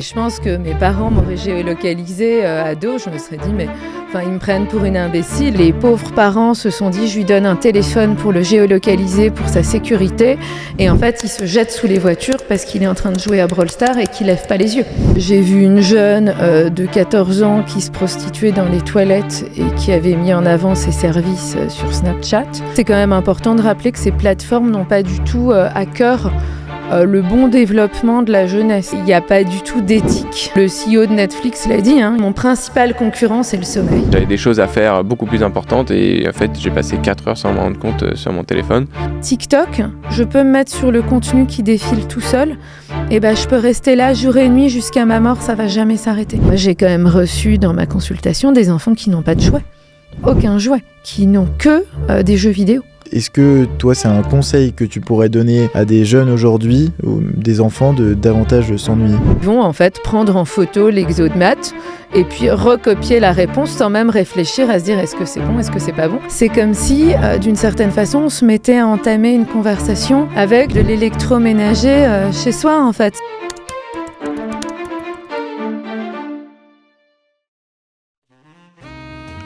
Je pense que mes parents m'auraient géolocalisé ado, je me serais dit mais ils me prennent pour une imbécile. Les pauvres parents se sont dit je lui donne un téléphone pour le géolocaliser pour sa sécurité et en fait il se jette sous les voitures parce qu'il est en train de jouer à Brawl Stars et qu'il lève pas les yeux. J'ai vu une jeune de 14 ans qui se prostituait dans les toilettes et qui avait mis en avant ses services sur Snapchat. C'est quand même important de rappeler que ces plateformes n'ont pas du tout à cœur le bon développement de la jeunesse. Il n'y a pas du tout d'éthique. Le CEO de Netflix l'a dit, mon principal concurrent, c'est le sommeil. J'avais des choses à faire beaucoup plus importantes et en fait, j'ai passé 4 heures sans me rendre compte sur mon téléphone. TikTok, je peux me mettre sur le contenu qui défile tout seul et je peux rester là jour et nuit jusqu'à ma mort, ça va jamais s'arrêter. Moi, j'ai quand même reçu dans ma consultation des enfants qui n'ont pas de jouets. Aucun jouet, qui n'ont que des jeux vidéo. Est-ce que toi, c'est un conseil que tu pourrais donner à des jeunes aujourd'hui, ou des enfants, de davantage s'ennuyer ? Ils vont en fait prendre en photo l'exo de maths et puis recopier la réponse sans même réfléchir à se dire est-ce que c'est bon, est-ce que c'est pas bon. C'est comme si, d'une certaine façon, on se mettait à entamer une conversation avec de l'électroménager chez soi en fait.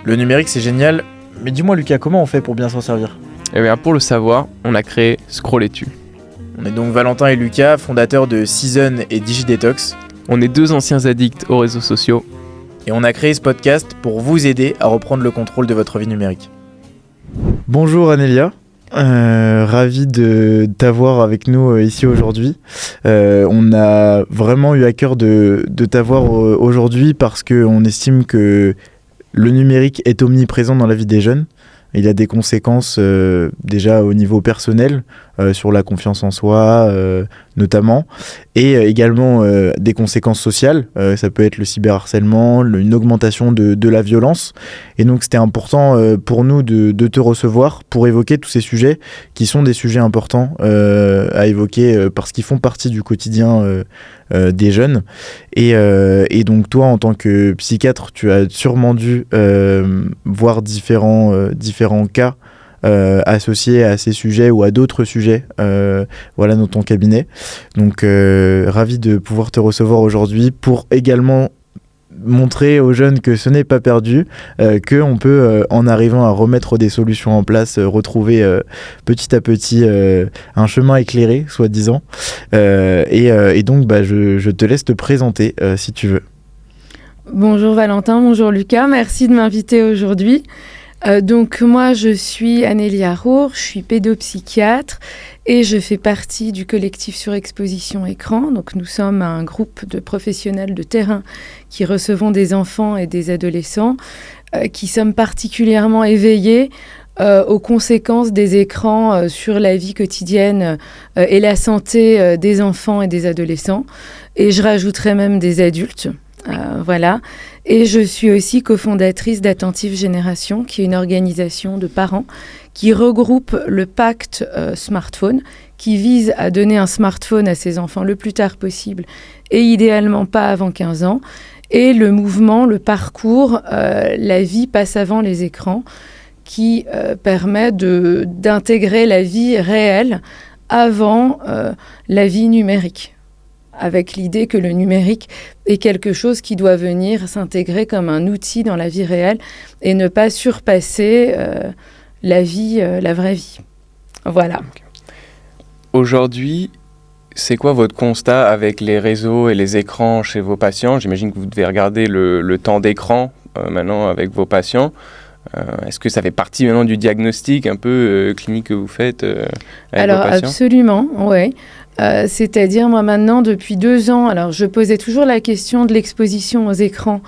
Le numérique, c'est génial, mais dis-moi Lucas, comment on fait pour bien s'en servir ? Et bien pour le savoir, on a créé Scrolletu. On est donc Valentin et Lucas, fondateurs de Season et DigiDetox. On est 2 anciens addicts aux réseaux sociaux. Et on a créé ce podcast pour vous aider à reprendre le contrôle de votre vie numérique. Bonjour Anélia, ravi de t'avoir avec nous ici aujourd'hui. On a vraiment eu à cœur de t'avoir aujourd'hui parce qu'on estime que le numérique est omniprésent dans la vie des jeunes. Il a des conséquences déjà au niveau personnel, sur la confiance en soi notamment, et également des conséquences sociales. Ça peut être le cyberharcèlement, une augmentation de la violence. Et donc c'était important pour nous de te recevoir pour évoquer tous ces sujets qui sont des sujets importants à évoquer parce qu'ils font partie du quotidien des jeunes. Et donc toi, en tant que psychiatre, tu as sûrement dû voir différents cas associés à ces sujets ou à d'autres sujets dans ton cabinet. Donc ravi de pouvoir te recevoir aujourd'hui pour également montrer aux jeunes que ce n'est pas perdu, qu'on peut, en arrivant à remettre des solutions en place, retrouver petit à petit un chemin éclairé, soi-disant. Et donc, je te laisse te présenter si tu veux. Bonjour Valentin, bonjour Lucas, merci de m'inviter aujourd'hui. Donc moi je suis Anélia Roure, je suis pédopsychiatre et je fais partie du collectif Surexposition Écran. Donc nous sommes un groupe de professionnels de terrain qui recevons des enfants et des adolescents qui sommes particulièrement éveillés aux conséquences des écrans sur la vie quotidienne et la santé des enfants et des adolescents. Et je rajouterais même des adultes. Voilà. Et je suis aussi cofondatrice d'Attentive Génération, qui est une organisation de parents qui regroupe le pacte smartphone, qui vise à donner un smartphone à ses enfants le plus tard possible et idéalement pas avant 15 ans, et le mouvement, le parcours, la vie passe avant les écrans, qui permet d'intégrer la vie réelle avant la vie numérique, avec l'idée que le numérique est quelque chose qui doit venir s'intégrer comme un outil dans la vie réelle et ne pas surpasser la vraie vie. Voilà. Aujourd'hui, c'est quoi votre constat avec les réseaux et les écrans chez vos patients ? J'imagine que vous devez regarder le temps d'écran maintenant avec vos patients. Est-ce que ça fait partie maintenant du diagnostic un peu clinique que vous faites avec vos patients ? Absolument, oui. C'est-à-dire, moi maintenant, depuis 2 ans, alors je posais toujours la question de l'exposition aux écrans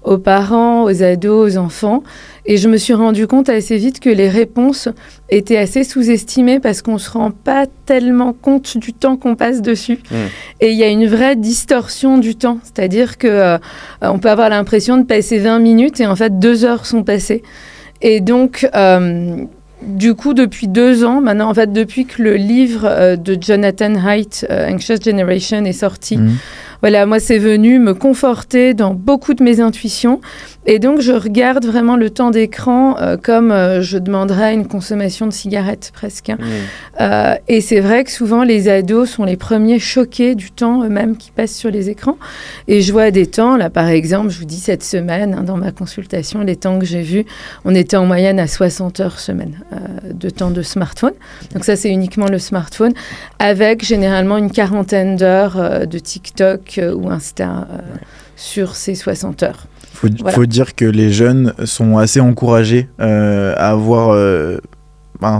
aux parents, aux ados, aux enfants, et je me suis rendu compte assez vite que les réponses étaient assez sous-estimées parce qu'on ne se rend pas tellement compte du temps qu'on passe dessus. Et il y a une vraie distorsion du temps, c'est-à-dire qu'on peut avoir l'impression de passer 20 minutes et en fait 2 heures sont passées. Et donc... Du coup, depuis 2 ans, maintenant, en fait, depuis que le livre de Jonathan Haidt, Anxious Generation, est sorti, voilà, moi, c'est venu me conforter dans beaucoup de mes intuitions. Et donc, je regarde vraiment le temps d'écran comme je demanderais une consommation de cigarettes presque. Et c'est vrai que souvent, les ados sont les premiers choqués du temps eux-mêmes qui passent sur les écrans. Et je vois des temps, là, par exemple, je vous dis cette semaine, dans ma consultation, les temps que j'ai vus, on était en moyenne à 60 heures semaine de temps de smartphone. Donc ça, c'est uniquement le smartphone, avec généralement une quarantaine d'heures de TikTok ou Insta sur ces 60 heures. Faut dire que les jeunes sont assez encouragés à avoir...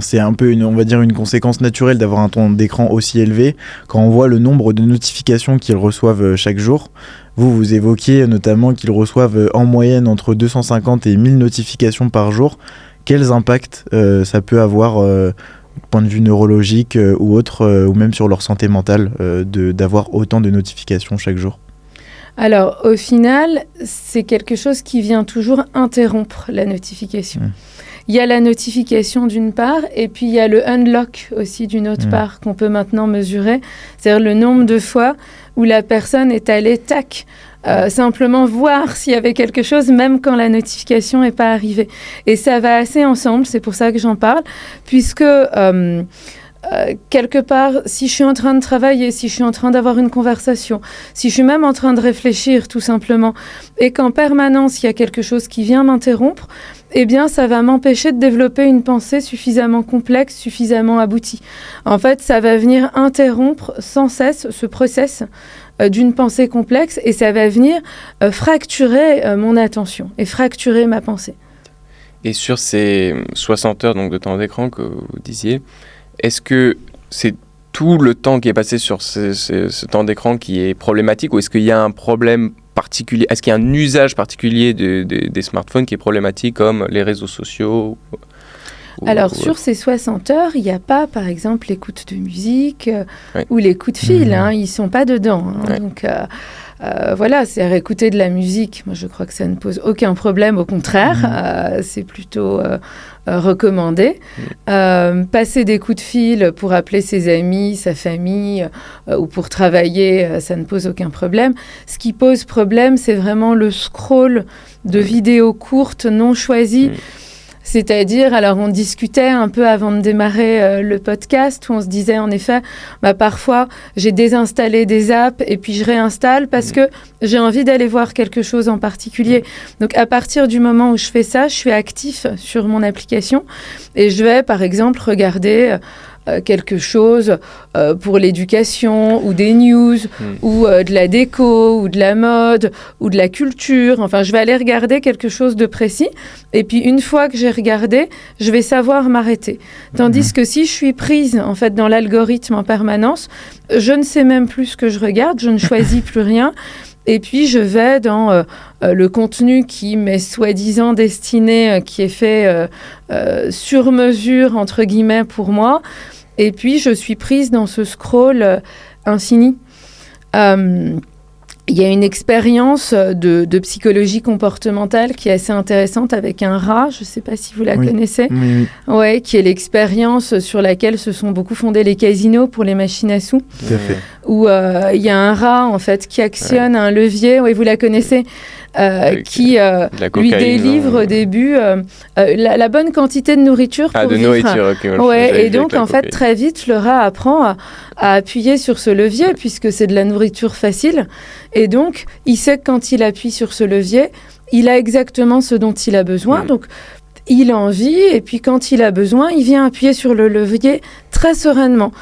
c'est un peu on va dire une conséquence naturelle d'avoir un temps d'écran aussi élevé quand on voit le nombre de notifications qu'ils reçoivent chaque jour. Vous évoquiez notamment qu'ils reçoivent en moyenne entre 250 et 1000 notifications par jour. Quels impacts ça peut avoir du point de vue neurologique ou autre, ou même sur leur santé mentale, d'avoir autant de notifications chaque jour? Alors, au final, c'est quelque chose qui vient toujours interrompre la notification. Il y a la notification d'une part, et puis il y a le unlock aussi d'une autre part qu'on peut maintenant mesurer. C'est-à-dire le nombre de fois où la personne est allée, simplement voir s'il y avait quelque chose, même quand la notification n'est pas arrivée. Et ça va assez ensemble, c'est pour ça que j'en parle, puisque... quelque part, si je suis en train de travailler, si je suis en train d'avoir une conversation, si je suis même en train de réfléchir tout simplement, et qu'en permanence il y a quelque chose qui vient m'interrompre, eh bien ça va m'empêcher de développer une pensée suffisamment complexe, suffisamment aboutie. En fait, ça va venir interrompre sans cesse ce process d'une pensée complexe, et ça va venir fracturer mon attention et fracturer ma pensée. Et sur ces 60 heures donc, de temps d'écran que vous disiez, est-ce que c'est tout le temps qui est passé sur ce temps d'écran qui est problématique, ou est-ce qu'il y a un problème particulier? Est-ce qu'il y a un usage particulier des smartphones qui est problématique, comme les réseaux sociaux sur ces 60 heures, il n'y a pas, par exemple, l'écoute de musique ou les coups de fil. Ils ne sont pas dedans. Donc, c'est-à-dire écouter de la musique. Moi, je crois que ça ne pose aucun problème. Au contraire, c'est plutôt recommandé. Passer des coups de fil pour appeler ses amis, sa famille ou pour travailler, ça ne pose aucun problème. Ce qui pose problème, c'est vraiment le scroll de vidéos courtes non choisies. C'est-à-dire, alors on discutait un peu avant de démarrer le podcast, où on se disait en effet, parfois j'ai désinstallé des apps et puis je réinstalle parce que j'ai envie d'aller voir quelque chose en particulier. Donc à partir du moment où je fais ça, je suis actif sur mon application et je vais par exemple regarder quelque chose pour l'éducation ou des news ou de la déco ou de la mode ou de la culture. Enfin, je vais aller regarder quelque chose de précis et puis une fois que j'ai regardé, je vais savoir m'arrêter. Tandis que si je suis prise en fait dans l'algorithme en permanence, je ne sais même plus ce que je regarde, je ne choisis plus rien. Et puis, je vais dans le contenu qui m'est soi-disant destiné, qui est fait sur mesure, entre guillemets, pour moi. Et puis, je suis prise dans ce scroll infini. Il y a une expérience de psychologie comportementale qui est assez intéressante avec un rat, je ne sais pas si vous la connaissez, ouais, qui est l'expérience sur laquelle se sont beaucoup fondés les casinos pour les machines à sous, où il y a un rat en fait qui actionne un levier, oui, vous la connaissez, qui lui délivre au début la bonne quantité de nourriture pour vivre. Nourriture, et donc en fait très vite le rat apprend à appuyer sur ce levier puisque c'est de la nourriture facile. Et donc, il sait que quand il appuie sur ce levier, il a exactement ce dont il a besoin. Donc, il a envie, et puis quand il a besoin, il vient appuyer sur le levier très sereinement.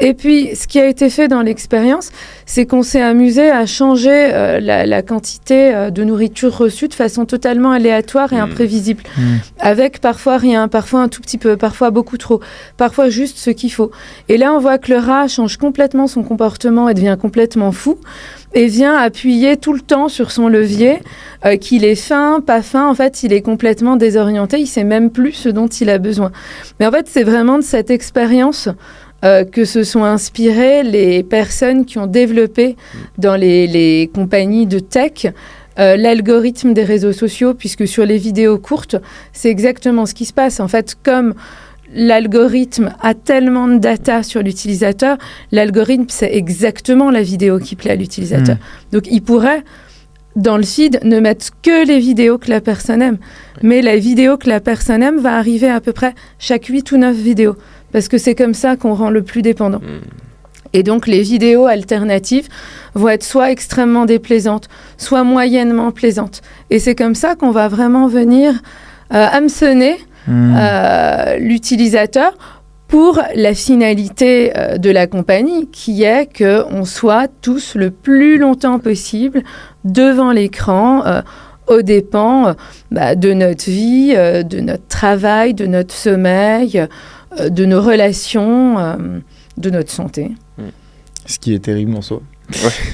Et puis, ce qui a été fait dans l'expérience, c'est qu'on s'est amusé à changer la quantité de nourriture reçue de façon totalement aléatoire et imprévisible. Avec parfois rien, parfois un tout petit peu, parfois beaucoup trop, parfois juste ce qu'il faut. Et là, on voit que le rat change complètement son comportement et devient complètement fou et vient appuyer tout le temps sur son levier, qu'il est faim, pas faim. En fait, il est complètement désorienté, il ne sait même plus ce dont il a besoin. Mais en fait, c'est vraiment de cette expérience que se sont inspirées les personnes qui ont développé dans les compagnies de tech l'algorithme des réseaux sociaux, puisque sur les vidéos courtes, c'est exactement ce qui se passe. En fait, comme l'algorithme a tellement de data sur l'utilisateur, l'algorithme, c'est exactement la vidéo qui plaît à l'utilisateur. Donc, il pourrait, dans le feed, ne mettre que les vidéos que la personne aime. Mais la vidéo que la personne aime va arriver à peu près chaque 8 ou 9 vidéos. Parce que c'est comme ça qu'on rend le plus dépendant. Et donc, les vidéos alternatives vont être soit extrêmement déplaisantes, soit moyennement plaisantes. Et c'est comme ça qu'on va vraiment venir hameçonner l'utilisateur pour la finalité de la compagnie, qui est qu'on soit tous le plus longtemps possible devant l'écran, aux dépens de notre vie, de notre travail, de notre sommeil, de nos relations, de notre santé. Ce qui est terrible en soi.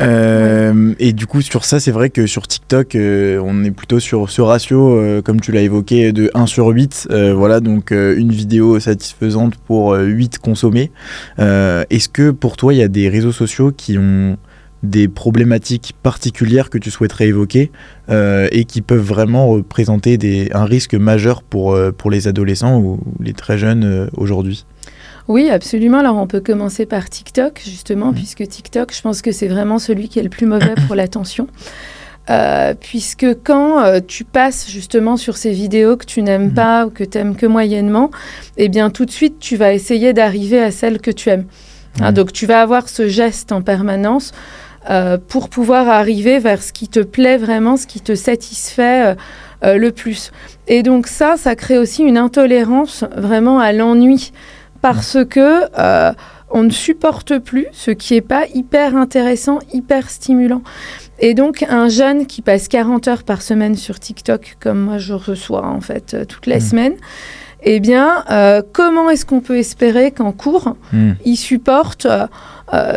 Ouais. Et du coup, sur ça, c'est vrai que sur TikTok, on est plutôt sur ce ratio, comme tu l'as évoqué, de 1/8. Voilà, donc une vidéo satisfaisante pour 8 consommés. Est-ce que pour toi, il y a des réseaux sociaux qui ont des problématiques particulières que tu souhaiterais évoquer et qui peuvent vraiment représenter un risque majeur pour les adolescents ou les très jeunes aujourd'hui ? Oui, absolument. Alors, on peut commencer par TikTok, justement, puisque TikTok, je pense que c'est vraiment celui qui est le plus mauvais pour l'attention. Puisque quand tu passes justement sur ces vidéos que tu n'aimes pas ou que tu aimes que moyennement, eh bien, tout de suite, tu vas essayer d'arriver à celles que tu aimes. Donc, tu vas avoir ce geste en permanence pour pouvoir arriver vers ce qui te plaît vraiment, ce qui te satisfait le plus. Et donc, ça crée aussi une intolérance vraiment à l'ennui. Parce que on ne supporte plus ce qui n'est pas hyper intéressant, hyper stimulant. Et donc, un jeune qui passe 40 heures par semaine sur TikTok, comme moi je reçois en fait toutes les semaines, eh bien, comment est-ce qu'on peut espérer qu'en cours, il supporte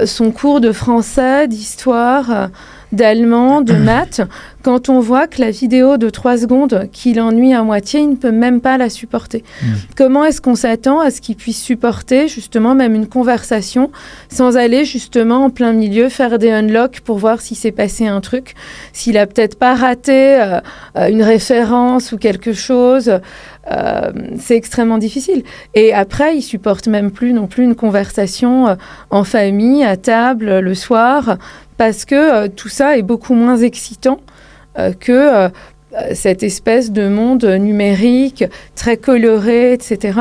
son cours de français, d'histoire, d'allemand, de maths, quand on voit que la vidéo de 3 secondes qui l'ennuie à moitié, il ne peut même pas la supporter. Comment est-ce qu'on s'attend à ce qu'il puisse supporter justement même une conversation sans aller justement en plein milieu faire des unlocks pour voir s'il s'est passé un truc, s'il a peut-être pas raté une référence ou quelque chose. C'est extrêmement difficile. Et après, il supporte même plus non plus une conversation en famille, à table, le soir, parce que tout ça est beaucoup moins excitant que cette espèce de monde numérique très coloré, etc.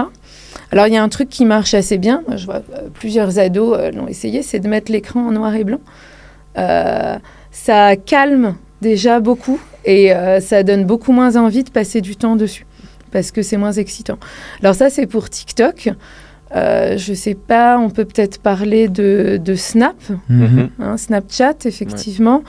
Alors, il y a un truc qui marche assez bien. Moi, je vois plusieurs ados l'ont essayé, c'est de mettre l'écran en noir et blanc. Ça calme déjà beaucoup et ça donne beaucoup moins envie de passer du temps dessus parce que c'est moins excitant. Alors ça, c'est pour TikTok. Je sais pas, on peut peut-être parler de Snap, Snapchat, effectivement,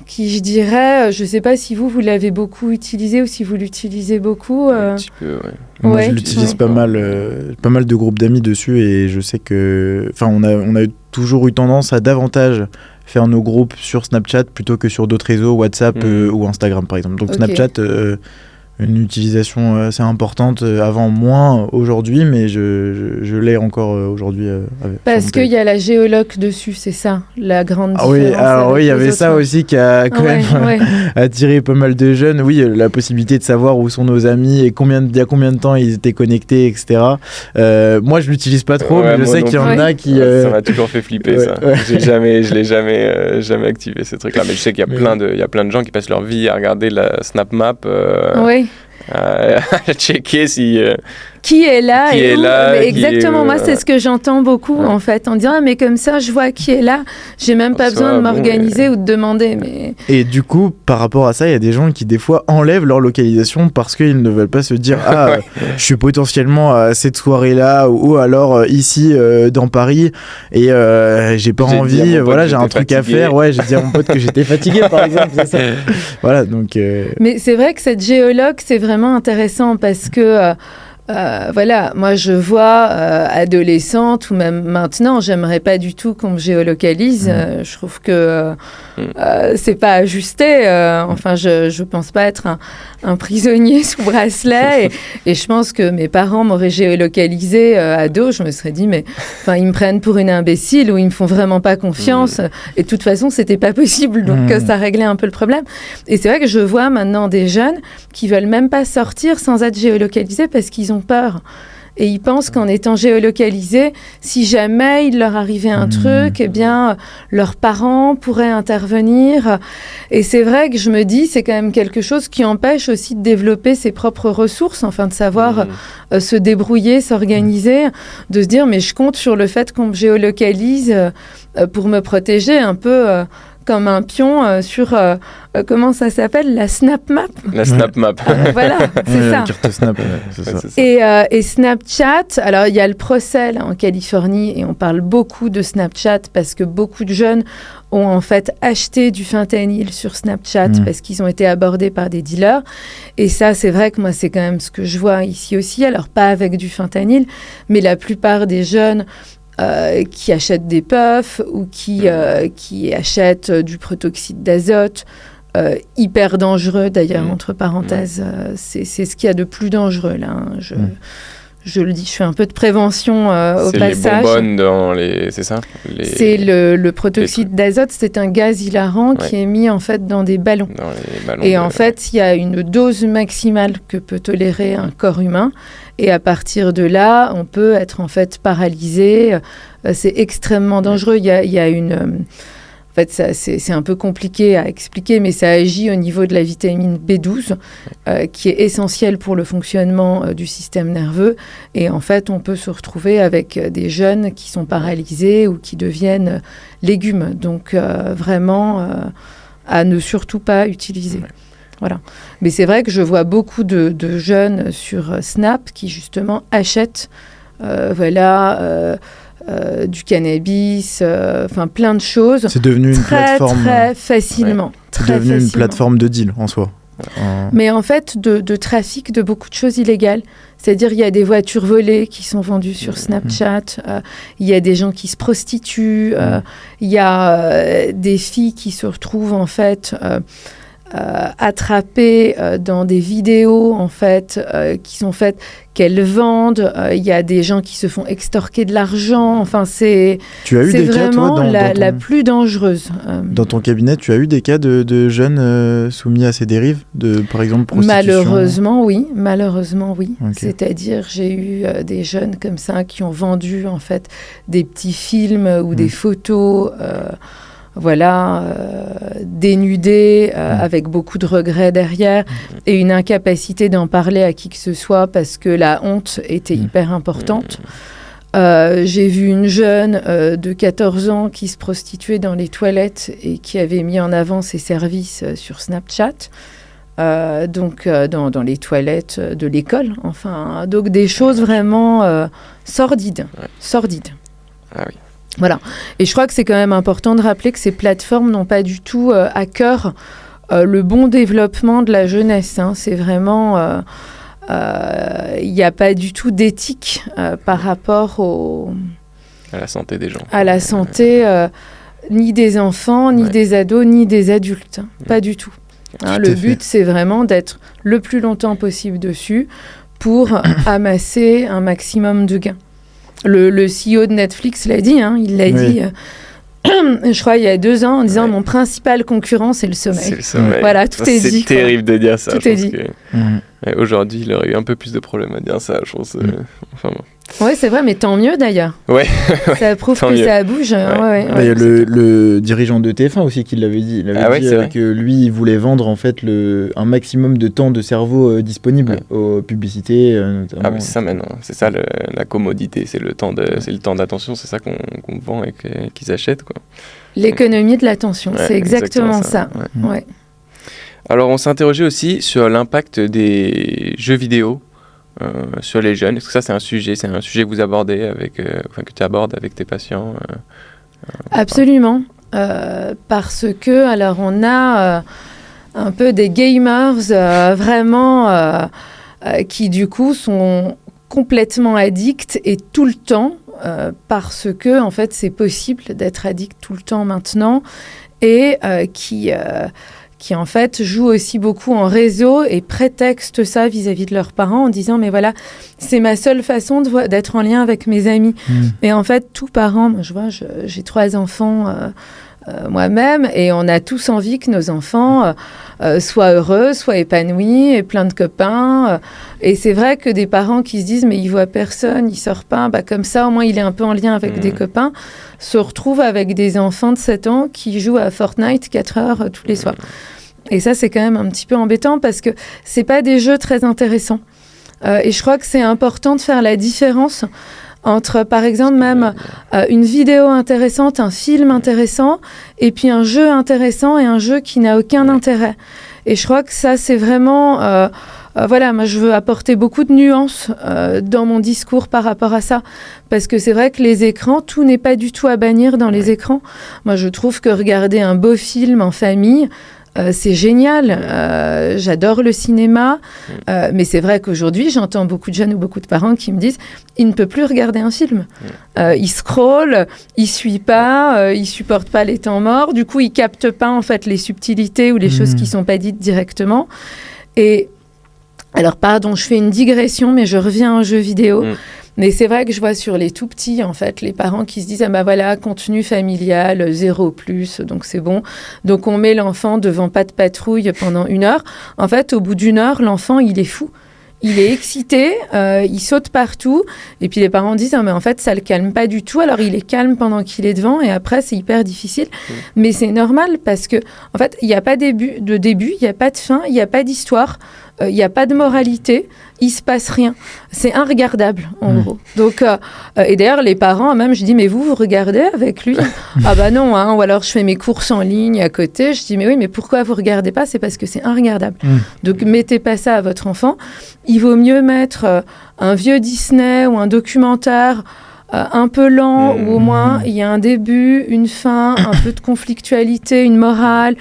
qui, je dirais, je sais pas si vous l'avez beaucoup utilisé ou si vous l'utilisez beaucoup. Un petit peu, ouais. Moi, je l'utilise pas mal de groupes d'amis dessus et je sais que, on a toujours eu tendance à davantage faire nos groupes sur Snapchat plutôt que sur d'autres réseaux, WhatsApp ou Instagram par exemple. Donc Snapchat, une utilisation assez importante, avant moins aujourd'hui, mais je l'ai encore aujourd'hui. Parce qu'il y a la géoloc dessus, c'est ça, la grande différence. Oui, alors oui, il y avait ça aussi qui a quand même attiré pas mal de jeunes. Oui, la possibilité de savoir où sont nos amis et il y a combien de temps ils étaient connectés, etc. Moi, je l'utilise pas trop, mais je sais qu'il y en a qui... Ça m'a toujours fait flipper, ça. Je l'ai jamais activé, ces trucs-là. Mais je sais qu'il y a plein de gens qui passent leur vie à regarder la Snap Map. Checker si qui est là mais exactement, moi c'est ce que j'entends beaucoup en fait, en disant mais comme ça je vois qui est là, j'ai même pas besoin de m'organiser ou de demander. Mais et du coup par rapport à ça, il y a des gens qui des fois enlèvent leur localisation parce qu'ils ne veulent pas se dire je suis potentiellement à cette soirée là ou alors ici dans Paris et j'ai pas envie, voilà, j'ai un truc à faire, j'ai dit à mon pote que j'étais fatigué par exemple, c'est ça. Voilà, donc mais c'est vrai que cette géologue c'est vraiment intéressant parce que voilà, moi je vois adolescente ou même maintenant, j'aimerais pas du tout qu'on me géolocalise. Je trouve que c'est pas ajusté. Enfin, je pense pas être un prisonnier sous bracelet. Et je pense que mes parents m'auraient géolocalisé ado. Je me serais dit, mais enfin, ils me prennent pour une imbécile ou ils me font vraiment pas confiance. Et de toute façon, c'était pas possible. Donc ça réglait un peu le problème. Et c'est vrai que je vois maintenant des jeunes qui veulent même pas sortir sans être géolocalisés parce qu'ils ont peur. Et ils pensent qu'en étant géolocalisés, si jamais il leur arrivait un truc, eh bien, leurs parents pourraient intervenir. Et c'est vrai que je me dis, c'est quand même quelque chose qui empêche aussi de développer ses propres ressources, enfin de savoir se débrouiller, s'organiser, de se dire, mais je compte sur le fait qu'on me géolocalise pour me protéger un peu comme un pion sur, comment ça s'appelle, la Snap Map. La Snap Map. Voilà, c'est ça. Carte Snap, c'est ça. C'est ça. Et Snapchat, alors il y a le procès là, en Californie et on parle beaucoup de Snapchat parce que beaucoup de jeunes ont en fait acheté du fentanyl sur Snapchat parce qu'ils ont été abordés par des dealers. Et ça, c'est vrai que moi, c'est quand même ce que je vois ici aussi. Alors, pas avec du fentanyl, mais la plupart des jeunes qui achètent des puffs ou qui achètent du protoxyde d'azote, hyper dangereux d'ailleurs, entre parenthèses. C'est ce qu'il y a de plus dangereux là. Hein. Je le dis, je fais un peu de prévention au passage. C'est les bonbonnes dans les... C'est ça C'est le protoxyde d'azote, c'est un gaz hilarant qui est mis en fait dans des ballons. Dans les ballons et en fait, il y a une dose maximale que peut tolérer un corps humain. Et à partir de là, on peut être en fait paralysé. C'est extrêmement dangereux. Il y a une... En fait, c'est un peu compliqué à expliquer, mais ça agit au niveau de la vitamine B12, qui est essentielle pour le fonctionnement du système nerveux. Et en fait, on peut se retrouver avec des jeunes qui sont paralysés ou qui deviennent légumes. Donc, vraiment, à ne surtout pas utiliser. Voilà. Mais c'est vrai que je vois beaucoup de jeunes sur Snap qui, justement, achètent du cannabis, enfin plein de choses. C'est devenu une plateforme. Très facilement. C'est devenu une plateforme de deal en soi. Mais en fait, de trafic de beaucoup de choses illégales. C'est-à-dire, il y a des voitures volées qui sont vendues sur Snapchat, il y a des gens qui se prostituent, il y a des filles qui se retrouvent en fait attrapées dans des vidéos en fait qui sont faites qu'elles vendent. Il y a des gens qui se font extorquer de l'argent. Enfin, c'est vraiment la plus dangereuse. Dans ton cabinet, tu as eu des cas de jeunes soumis à ces dérives, par exemple prostitution? Malheureusement, oui. Okay. C'est-à-dire, j'ai eu des jeunes comme ça qui ont vendu en fait des petits films ou des photos. Dénudés, avec beaucoup de regrets derrière et une incapacité d'en parler à qui que ce soit parce que la honte était hyper importante. J'ai vu une jeune de 14 ans qui se prostituait dans les toilettes et qui avait mis en avant ses services sur Snapchat. Dans les toilettes de l'école. Enfin, donc des choses vraiment sordides. Ah oui. Voilà. Et je crois que c'est quand même important de rappeler que ces plateformes n'ont pas du tout à cœur le bon développement de la jeunesse. Hein. C'est vraiment... Il n'y a pas du tout d'éthique par rapport à la santé des gens. À la santé ni des enfants, ni des ados, ni des adultes. Pas du tout. Hein, le but, c'est vraiment d'être le plus longtemps possible dessus pour amasser un maximum de gains. Le CEO de Netflix l'a dit, hein, il l'a dit, je crois, il y a 2 ans, en disant mon principal concurrent, c'est le sommeil. C'est le sommeil. Voilà, tout est dit. C'est terrible de dire ça. Tout est dit. Aujourd'hui, il aurait eu un peu plus de problèmes à dire ça, je pense. Enfin, bon. Oui, c'est vrai, mais tant mieux d'ailleurs. Ouais. Ça prouve que ça bouge. Il y a le dirigeant de TF1 aussi qui l'avait dit. Il avait dit que lui, il voulait vendre en fait un maximum de temps de cerveau disponible aux publicités. Notamment. Ah, mais c'est ça maintenant. C'est ça la commodité. C'est le temps d'attention. C'est ça qu'on vend et qu'ils achètent, quoi. L'économie de l'attention. C'est exactement ça. Ouais. Alors, on s'est interrogé aussi sur l'impact des jeux vidéo sur les jeunes. Est-ce que ça, c'est un sujet que vous abordez que tu abordes avec tes patients Absolument. Parce que, alors, on a un peu des gamers vraiment qui, du coup, sont complètement addicts et tout le temps, parce que, en fait, c'est possible d'être addict tout le temps maintenant et qui en fait jouent aussi beaucoup en réseau et prétextent ça vis-à-vis de leurs parents en disant mais voilà, c'est ma seule façon d'être en lien avec mes amis. Et en fait, tout parent, moi je vois, j'ai 3 enfants moi-même, et on a tous envie que nos enfants soient heureux, soient épanouis, et plein de copains. Et c'est vrai que des parents qui se disent mais il voit personne, il sort pas, comme ça au moins il est un peu en lien avec des copains, se retrouvent avec des enfants de 7 ans qui jouent à Fortnite 4 heures tous les soirs. Et ça c'est quand même un petit peu embêtant parce que c'est pas des jeux très intéressants. Et je crois que c'est important de faire la différence entre, par exemple, même une vidéo intéressante, un film intéressant, et puis un jeu intéressant et un jeu qui n'a aucun intérêt. Et je crois que ça, c'est vraiment... moi, je veux apporter beaucoup de nuances dans mon discours par rapport à ça. Parce que c'est vrai que les écrans, tout n'est pas du tout à bannir dans les écrans. Moi, je trouve que regarder un beau film en famille... c'est génial, j'adore le cinéma, mais c'est vrai qu'aujourd'hui, j'entends beaucoup de jeunes ou beaucoup de parents qui me disent il ne peut plus regarder un film. Il scrolle, il suit pas, il supporte pas les temps morts, du coup, il capte pas en fait les subtilités ou les choses qui sont pas dites directement. Et alors, pardon, je fais une digression, mais je reviens aux jeux vidéo. Mais c'est vrai que je vois sur les tout petits, en fait, les parents qui se disent « Ah bah voilà, contenu familial, 0+, donc c'est bon. » Donc on met l'enfant devant pas de patrouille pendant 1 heure. En fait, au bout d'1 heure, l'enfant, il est fou. Il est excité, il saute partout. Et puis les parents disent « Ah mais en fait, ça le calme pas du tout. » Alors il est calme pendant qu'il est devant et après, c'est hyper difficile. Mais c'est normal parce que, en fait, il n'y a pas de début, il n'y a pas de fin, il n'y a pas d'histoire. Il n'y a pas de moralité, il se passe rien. C'est inregardable, en gros. Donc, et d'ailleurs, les parents, même, je dis, mais vous regardez avec lui ? Ah bah non, hein, ou alors je fais mes courses en ligne à côté. Je dis, mais oui, mais pourquoi vous regardez pas ? C'est parce que c'est inregardable. Donc, mettez pas ça à votre enfant. Il vaut mieux mettre un vieux Disney ou un documentaire un peu lent, où au moins, il y a un début, une fin, un peu de conflictualité, une morale,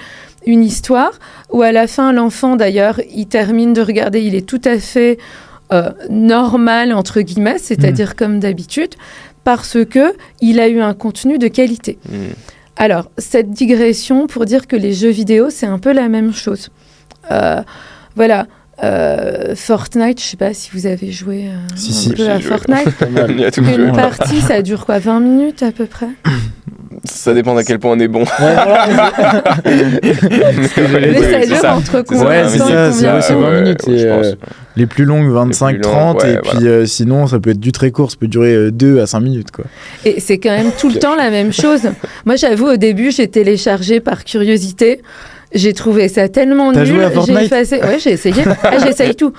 une histoire, où à la fin, l'enfant, d'ailleurs, il termine de regarder, il est tout à fait normal, entre guillemets, c'est-à-dire comme d'habitude, parce qu'il a eu un contenu de qualité. Alors, cette digression pour dire que les jeux vidéo, c'est un peu la même chose. Voilà. Fortnite, je ne sais pas si vous avez joué un peu à Fortnite. Une partie, ça dure quoi, 20 minutes à peu près ? Ça dépend à quel point on est bon. Mais ça dure entre combien de temps ? C'est 20 minutes. Les plus longues, 25-30. Et puis sinon, ça peut être du très court. Ça peut durer 2 à 5 minutes. Quoi. Et c'est quand même tout le temps la même chose. Moi, j'avoue, au début, j'ai téléchargé par curiosité. J'ai trouvé ça tellement nul. Joué à Fortnite ? J'ai effacé. Ouais, j'ai essayé. J'essaye tout.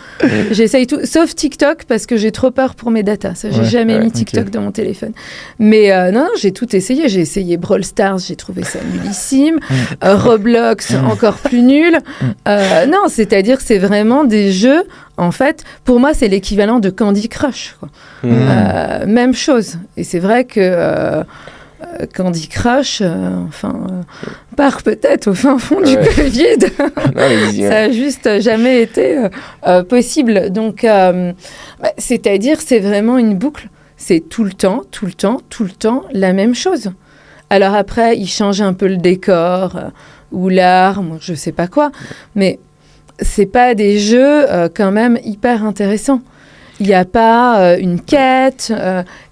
J'essaye tout, sauf TikTok parce que j'ai trop peur pour mes datas. Ça, j'ai jamais mis TikTok dans mon téléphone. Mais non, j'ai tout essayé. J'ai essayé Brawl Stars, j'ai trouvé ça nullissime. Roblox, encore plus nul. Non, c'est-à-dire, c'est vraiment des jeux. En fait, pour moi, c'est l'équivalent de Candy Crush. Quoi. Même chose. Et c'est vrai que. Candy Crush, part peut-être au fin fond du Covid. Ça a juste jamais été possible. Donc, c'est-à-dire, c'est vraiment une boucle. C'est tout le temps la même chose. Alors après, ils changent un peu le décor ou l'arme, je sais pas quoi. Mais c'est pas des jeux quand même hyper intéressants. Il n'y a pas une quête,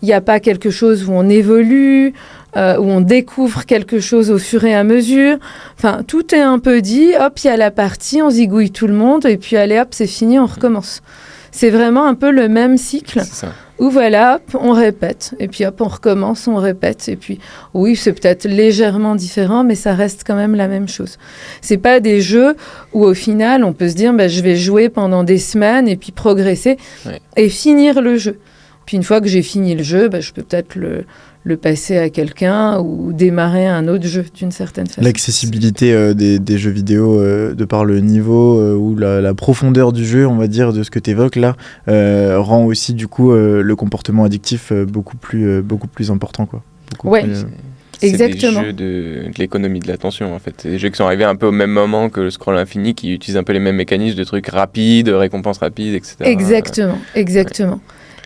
il n'y a pas quelque chose où on évolue, où on découvre quelque chose au fur et à mesure. Enfin, tout est un peu dit, hop, il y a la partie, on zigouille tout le monde, et puis allez, hop, c'est fini, on recommence. C'est vraiment un peu le même cycle où voilà, hop, on répète, et puis hop, on recommence, on répète, et puis oui, c'est peut-être légèrement différent, mais ça reste quand même la même chose. C'est pas des jeux où au final, on peut se dire, je vais jouer pendant des semaines et puis progresser et finir le jeu. Puis une fois que j'ai fini le jeu, je peux peut-être le passer à quelqu'un ou démarrer un autre jeu d'une certaine façon. L'accessibilité des jeux vidéo de par le niveau ou la profondeur du jeu, on va dire, de ce que tu évoques là, rend aussi du coup le comportement addictif beaucoup plus important. Quoi. Exactement. C'est des jeux de l'économie de l'attention en fait. C'est des jeux qui sont arrivés un peu au même moment que le scroll infini, qui utilisent un peu les mêmes mécanismes de trucs rapides, récompenses rapides, etc. Exactement.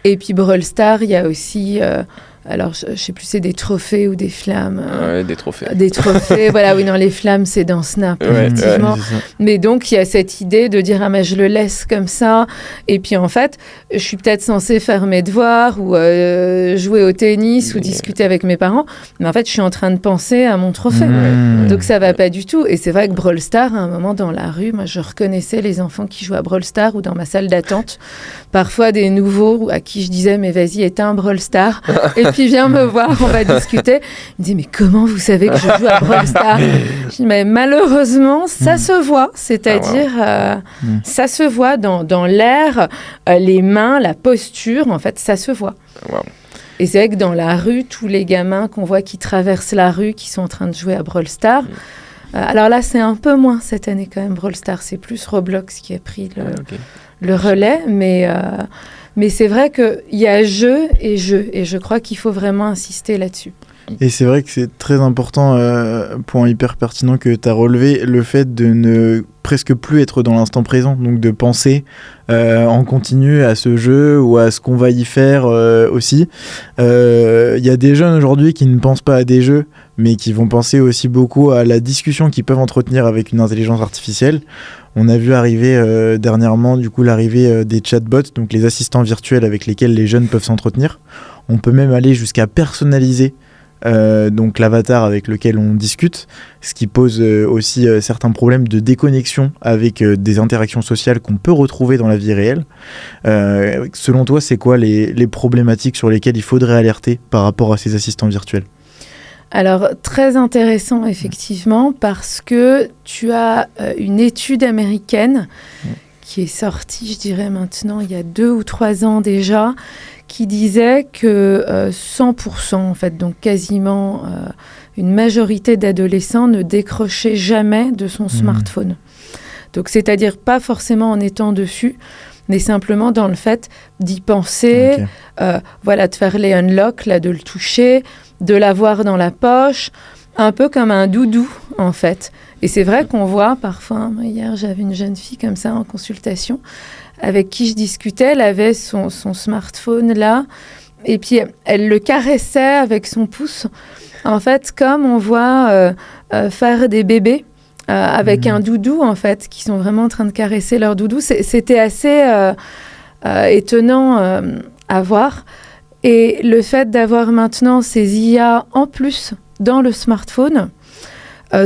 Et puis Brawl Stars, il y a aussi alors je sais plus, c'est des trophées ou des flammes. Des trophées. Des trophées, voilà, oui, non, les flammes, c'est dans Snap, effectivement. Mais donc, il y a cette idée de dire, mais je le laisse comme ça. Et puis, en fait, je suis peut-être censée faire mes devoirs ou jouer au tennis ou discuter avec mes parents. Mais en fait, je suis en train de penser à mon trophée. Donc, ça va pas du tout. Et c'est vrai que Brawl Stars, à un moment, dans la rue, moi, je reconnaissais les enfants qui jouaient à Brawl Stars ou dans ma salle d'attente. Parfois, des nouveaux à qui je disais, mais vas-y, éteins Brawl Stars. Et puis, viens me voir, on va discuter. Il me dit, mais comment vous savez que je joue à Brawl Stars? Je dis, mais malheureusement, ça se voit. C'est-à-dire, ça se voit dans l'air, les mains, la posture, en fait, ça se voit. Et c'est vrai que dans la rue, tous les gamins qu'on voit qui traversent la rue, qui sont en train de jouer à Brawl Stars, alors là, c'est un peu moins cette année quand même, Brawl Stars. C'est plus Roblox qui a pris le relais, mais c'est vrai qu'il y a jeu, et je crois qu'il faut vraiment insister là-dessus. Et c'est vrai que c'est très important, point hyper pertinent que tu as relevé, le fait de ne presque plus être dans l'instant présent, donc de penser en continu à ce jeu ou à ce qu'on va y faire aussi. Il y a des jeunes aujourd'hui qui ne pensent pas à des jeux, mais qui vont penser aussi beaucoup à la discussion qu'ils peuvent entretenir avec une intelligence artificielle. On a vu arriver dernièrement du coup l'arrivée des chatbots, donc les assistants virtuels avec lesquels les jeunes peuvent s'entretenir. On peut même aller jusqu'à personnaliser donc l'avatar avec lequel on discute, ce qui pose aussi certains problèmes de déconnexion avec des interactions sociales qu'on peut retrouver dans la vie réelle. Selon toi, c'est quoi les problématiques sur lesquelles il faudrait alerter par rapport à ces assistants virtuels ? Alors, très intéressant, effectivement, parce que tu as une étude américaine qui est sortie, je dirais maintenant, il y a 2 ou 3 ans déjà, qui disait que 100%, en fait, donc quasiment une majorité d'adolescents ne décrochaient jamais de son smartphone. Donc, c'est-à-dire pas forcément en étant dessus, mais simplement dans le fait d'y penser, de faire les unlocks, là, de le toucher, de l'avoir dans la poche, un peu comme un doudou, en fait. Et c'est vrai qu'on voit parfois, hier j'avais une jeune fille comme ça en consultation, avec qui je discutais, elle avait son smartphone là, et puis elle le caressait avec son pouce, en fait, comme on voit faire des bébés avec un doudou, en fait, qui sont vraiment en train de caresser leur doudou. C'était assez étonnant à voir. Et le fait d'avoir maintenant ces IA en plus dans le smartphone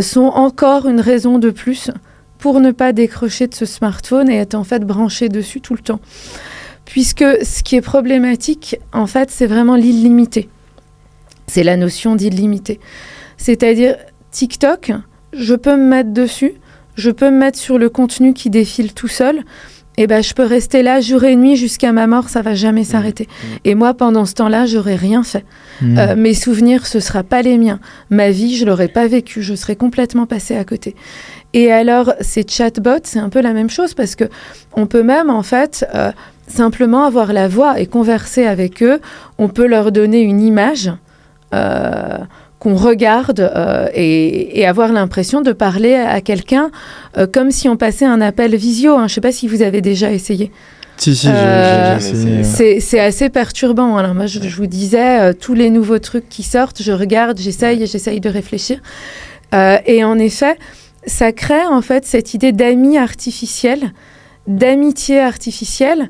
sont encore une raison de plus pour ne pas décrocher de ce smartphone et être en fait branché dessus tout le temps. Puisque ce qui est problématique, en fait, c'est vraiment l'illimité. C'est la notion d'illimité. C'est-à-dire, TikTok, je peux me mettre dessus, je peux me mettre sur le contenu qui défile tout seul, et je peux rester là jour et nuit jusqu'à ma mort, ça va jamais s'arrêter. Et moi, pendant ce temps-là, j'aurais rien fait. Mes souvenirs, ce sera pas les miens. Ma vie, je l'aurais pas vécue, je serais complètement passée à côté. Et alors, ces chatbots, c'est un peu la même chose parce que on peut même, en fait, simplement avoir la voix et converser avec eux. On peut leur donner une image qu'on regarde et avoir l'impression de parler à quelqu'un comme si on passait un appel visio. Je ne sais pas si vous avez déjà essayé. Si, j'ai essayé. C'est assez perturbant. Alors moi, je vous disais, tous les nouveaux trucs qui sortent, je regarde, j'essaye de réfléchir. Et en effet, ça crée en fait cette idée d'ami artificiel, d'amitié artificielle,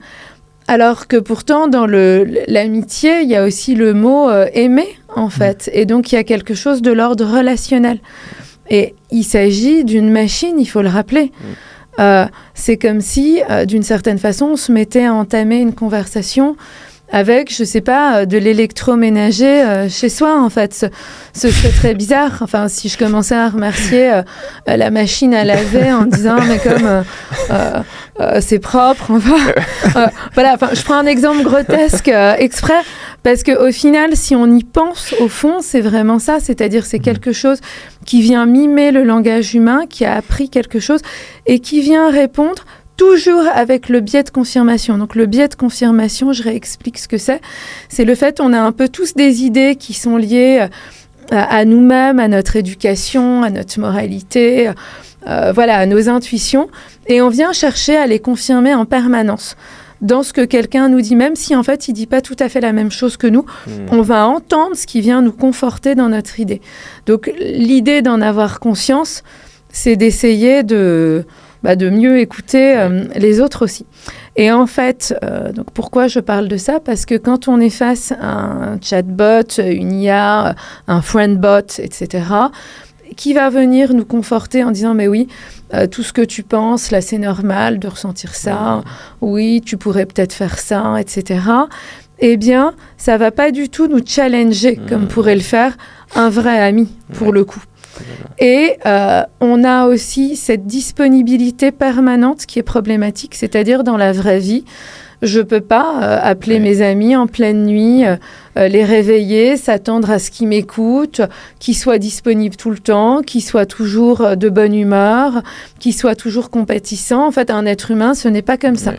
alors que pourtant, dans l'amitié, il y a aussi le mot aimer, en fait. Et donc, il y a quelque chose de l'ordre relationnel. Et il s'agit d'une machine, il faut le rappeler. C'est comme si, d'une certaine façon, on se mettait à entamer une conversation avec, je sais pas, de l'électroménager chez soi, en fait. Ce serait très bizarre. Enfin, si je commençais à remercier la machine à laver en disant, mais comme c'est propre, voilà, enfin, je prends un exemple grotesque exprès, parce qu'au final, si on y pense, au fond, c'est vraiment ça. C'est-à-dire, c'est quelque chose qui vient mimer le langage humain, qui a appris quelque chose et qui vient répondre toujours avec le biais de confirmation. Donc, le biais de confirmation, je réexplique ce que c'est. C'est le fait qu'on a un peu tous des idées qui sont liées à nous-mêmes, à notre éducation, à notre moralité, à nos intuitions. Et on vient chercher à les confirmer en permanence. dans ce que quelqu'un nous dit, même si en fait il dit pas tout à fait la même chose que nous, on va entendre ce qui vient nous conforter dans notre idée. Donc l'idée d'en avoir conscience, c'est d'essayer de mieux écouter les autres aussi. Et en fait, donc pourquoi je parle de ça ? Parce que quand on est face à un chatbot, une IA, un friendbot, etc., qui va venir nous conforter en disant « mais oui, tout ce que tu penses, là c'est normal de ressentir ça, oui, tu pourrais peut-être faire ça, etc. » Eh bien, ça ne va pas du tout nous challenger comme pourrait le faire un vrai ami, pour le coup. Et on a aussi cette disponibilité permanente qui est problématique, c'est-à-dire dans la vraie vie, je ne peux pas appeler mes amis en pleine nuit, les réveiller, s'attendre à ce qu'ils m'écoutent, qu'ils soient disponibles tout le temps, qu'ils soient toujours de bonne humeur, qu'ils soient toujours compétissants. En fait, un être humain, ce n'est pas comme ça.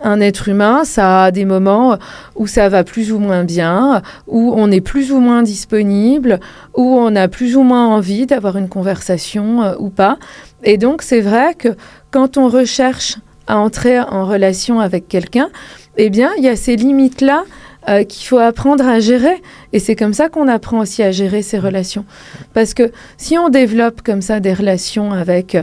Un être humain, ça a des moments où ça va plus ou moins bien, où on est plus ou moins disponible, où on a plus ou moins envie d'avoir une conversation ou pas. Et donc, c'est vrai que quand on recherche à entrer en relation avec quelqu'un, eh bien, il y a ces limites-là qu'il faut apprendre à gérer. Et c'est comme ça qu'on apprend aussi à gérer ces relations. Parce que si on développe comme ça des relations avec,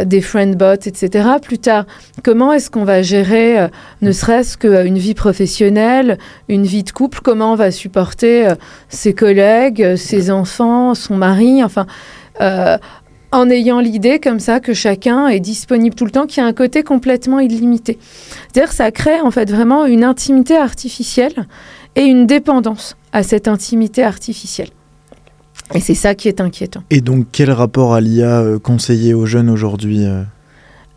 des friendbots, etc. Plus tard, comment est-ce qu'on va gérer ne serait-ce qu'une vie professionnelle, une vie de couple, comment on va supporter ses collègues, ses enfants, son mari, enfin, en ayant l'idée comme ça que chacun est disponible tout le temps, qu'il y a un côté complètement illimité. C'est-à-dire que ça crée en fait vraiment une intimité artificielle et une dépendance à cette intimité artificielle. Et c'est ça qui est inquiétant. Et donc, quel rapport à l'IA conseiller aux jeunes aujourd'hui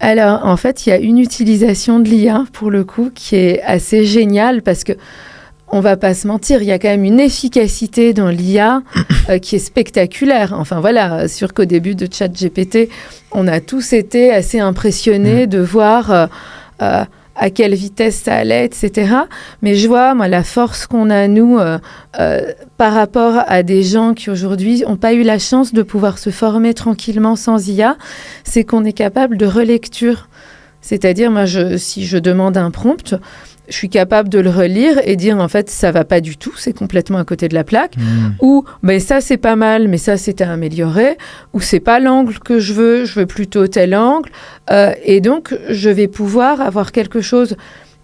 Alors, en fait, il y a une utilisation de l'IA, pour le coup, qui est assez géniale, parce que on va pas se mentir, il y a quand même une efficacité dans l'IA qui est spectaculaire. Enfin voilà, sûr qu'au début de ChatGPT, on a tous été assez impressionnés de voir à quelle vitesse ça allait, etc. Mais je vois, moi, la force qu'on a, nous, par rapport à des gens qui, aujourd'hui, n'ont pas eu la chance de pouvoir se former tranquillement sans IA, c'est qu'on est capable de relecture. C'est-à-dire, moi, si je demande un prompt, je suis capable de le relire et dire, en fait, ça va pas du tout, c'est complètement à côté de la plaque. Ou, ben, ça, c'est pas mal, mais ça, c'est à améliorer. Ou, c'est pas l'angle que je veux plutôt tel angle. Et donc, je vais pouvoir avoir quelque chose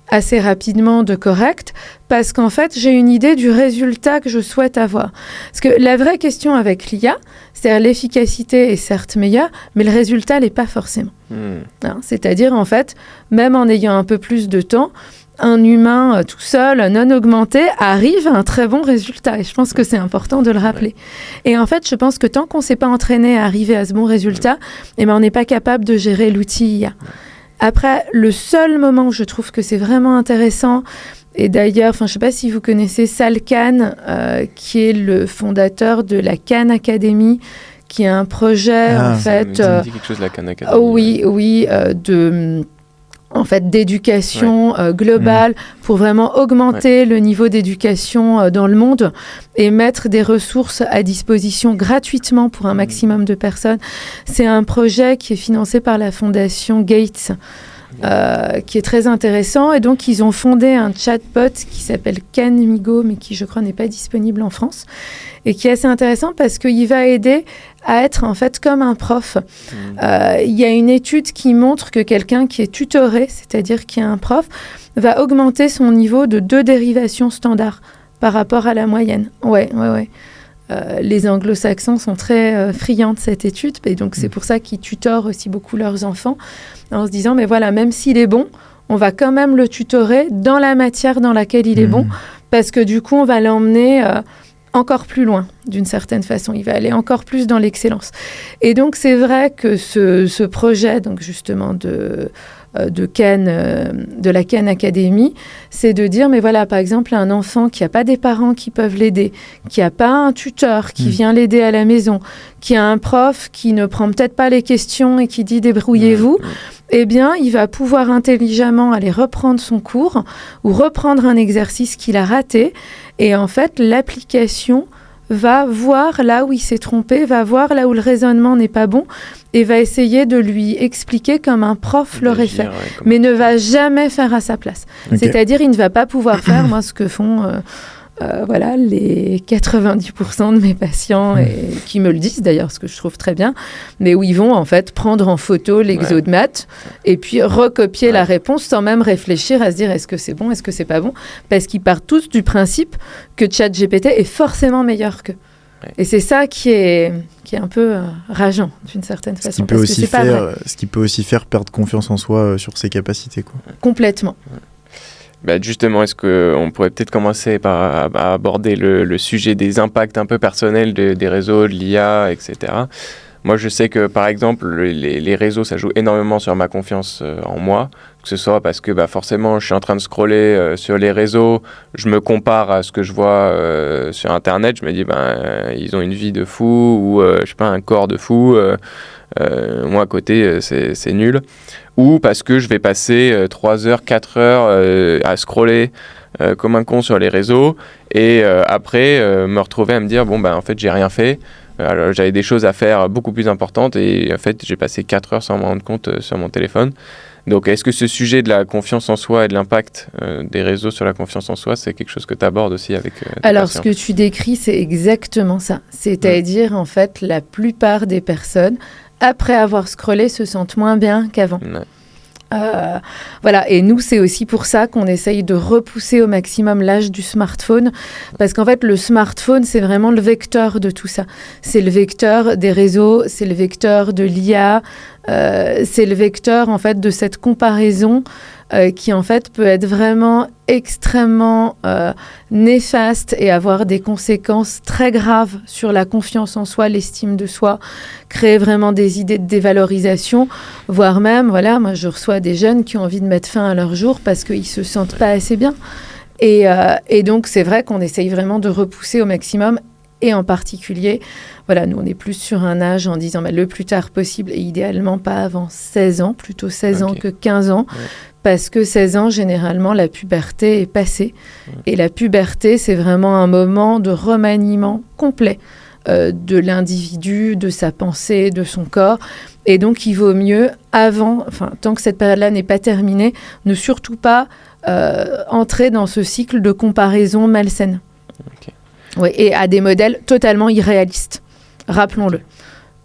assez rapidement de correct parce qu'en fait, j'ai une idée du résultat que je souhaite avoir. Parce que la vraie question avec l'IA, c'est-à-dire l'efficacité est certes meilleure, mais le résultat n'est pas forcément. Hein, c'est-à-dire, en fait, même en ayant un peu plus de temps, un humain tout seul, non augmenté, arrive à un très bon résultat. Et je pense que c'est important de le rappeler. Et en fait, je pense que tant qu'on ne s'est pas entraîné à arriver à ce bon résultat, eh ben, on n'est pas capable de gérer l'outil IA. Après, le seul moment où je trouve que c'est vraiment intéressant, et d'ailleurs, je ne sais pas si vous connaissez Sal Khan, qui est le fondateur de la Khan Academy, qui est un projet, en fait... Ça me dit quelque chose, la Khan Academy. Oui, d'éducation globale pour vraiment augmenter le niveau d'éducation dans le monde et mettre des ressources à disposition gratuitement pour un maximum de personnes. C'est un projet qui est financé par la fondation Gates, qui est très intéressant. Et donc, ils ont fondé un chatbot qui s'appelle Khan-Migo, mais qui, je crois, n'est pas disponible en France, et qui est assez intéressant parce qu'il va aider à être, en fait, comme un prof. Il y a une étude qui montre que quelqu'un qui est tutoré, c'est-à-dire qui est un prof, va augmenter son niveau de 2 dérivations standards par rapport à la moyenne. Ouais. Les anglo-saxons sont très friands de cette étude, et donc c'est pour ça qu'ils tutorent aussi beaucoup leurs enfants, en se disant, mais voilà, même s'il est bon, on va quand même le tutorer dans la matière dans laquelle il est bon, parce que du coup, on va l'emmener encore plus loin, d'une certaine façon. Il va aller encore plus dans l'excellence. Et donc, c'est vrai que ce projet, donc justement, de la Khan Academy, c'est de dire, mais voilà, par exemple, un enfant qui n'a pas des parents qui peuvent l'aider, qui n'a pas un tuteur qui vient l'aider à la maison, qui a un prof qui ne prend peut-être pas les questions et qui dit débrouillez-vous, eh bien, il va pouvoir intelligemment aller reprendre son cours ou reprendre un exercice qu'il a raté. Et en fait, l'application va voir là où il s'est trompé, va voir là où le raisonnement n'est pas bon et va essayer de lui expliquer comme un prof l'aurait fait, mais ne va jamais faire à sa place. Okay. C'est-à-dire, il ne va pas pouvoir faire, moi, ce que font les 90% de mes patients, et qui me le disent d'ailleurs, ce que je trouve très bien, mais où ils vont en fait prendre en photo l'exo de maths et puis recopier la réponse sans même réfléchir à se dire est-ce que c'est bon, est-ce que c'est pas bon, parce qu'ils partent tous du principe que ChatGPT est forcément meilleur qu'eux. Et c'est ça qui est un peu rageant d'une certaine façon. Ce qui peut aussi faire perdre confiance en soi sur ses capacités, quoi. Complètement. Justement, est-ce qu'on pourrait peut-être commencer par aborder le sujet des impacts un peu personnels des réseaux, de l'IA, etc. Moi, je sais que, par exemple, les réseaux, ça joue énormément sur ma confiance en moi, que ce soit parce que forcément, je suis en train de scroller sur les réseaux, je me compare à ce que je vois sur Internet, je me dis, ils ont une vie de fou, ou, je sais pas, un corps de fou, moi, à côté, c'est nul. Ou parce que je vais passer 3 heures, 4 heures à scroller comme un con sur les réseaux, et après, me retrouver à me dire, en fait, j'ai rien fait. Alors, j'avais des choses à faire beaucoup plus importantes et en fait j'ai passé 4 heures sans m'en rendre compte sur mon téléphone. Donc est-ce que ce sujet de la confiance en soi et de l'impact des réseaux sur la confiance en soi, c'est quelque chose que tu abordes aussi avec tes Alors patients? Ce que tu décris, c'est exactement ça. C'est-à-dire en fait la plupart des personnes, après avoir scrollé, se sentent moins bien qu'avant. Voilà, et nous c'est aussi pour ça qu'on essaye de repousser au maximum l'âge du smartphone, parce qu'en fait le smartphone c'est vraiment le vecteur de tout ça, c'est le vecteur des réseaux, c'est le vecteur de l'IA, c'est le vecteur en fait de cette comparaison qui en fait peut être vraiment extrêmement néfaste et avoir des conséquences très graves sur la confiance en soi, l'estime de soi, créer vraiment des idées de dévalorisation, voire même, moi je reçois des jeunes qui ont envie de mettre fin à leur jour parce qu'ils se sentent pas assez bien. Et donc c'est vrai qu'on essaye vraiment de repousser au maximum. Et en particulier, nous on est plus sur un âge en disant le plus tard possible et idéalement pas avant 16 ans, plutôt 16 ans que 15 ans, parce que 16 ans, généralement, la puberté est passée. Et la puberté, c'est vraiment un moment de remaniement complet de l'individu, de sa pensée, de son corps. Et donc, il vaut mieux, tant que cette période-là n'est pas terminée, ne surtout pas entrer dans ce cycle de comparaison malsaine. Oui, et à des modèles totalement irréalistes, rappelons-le.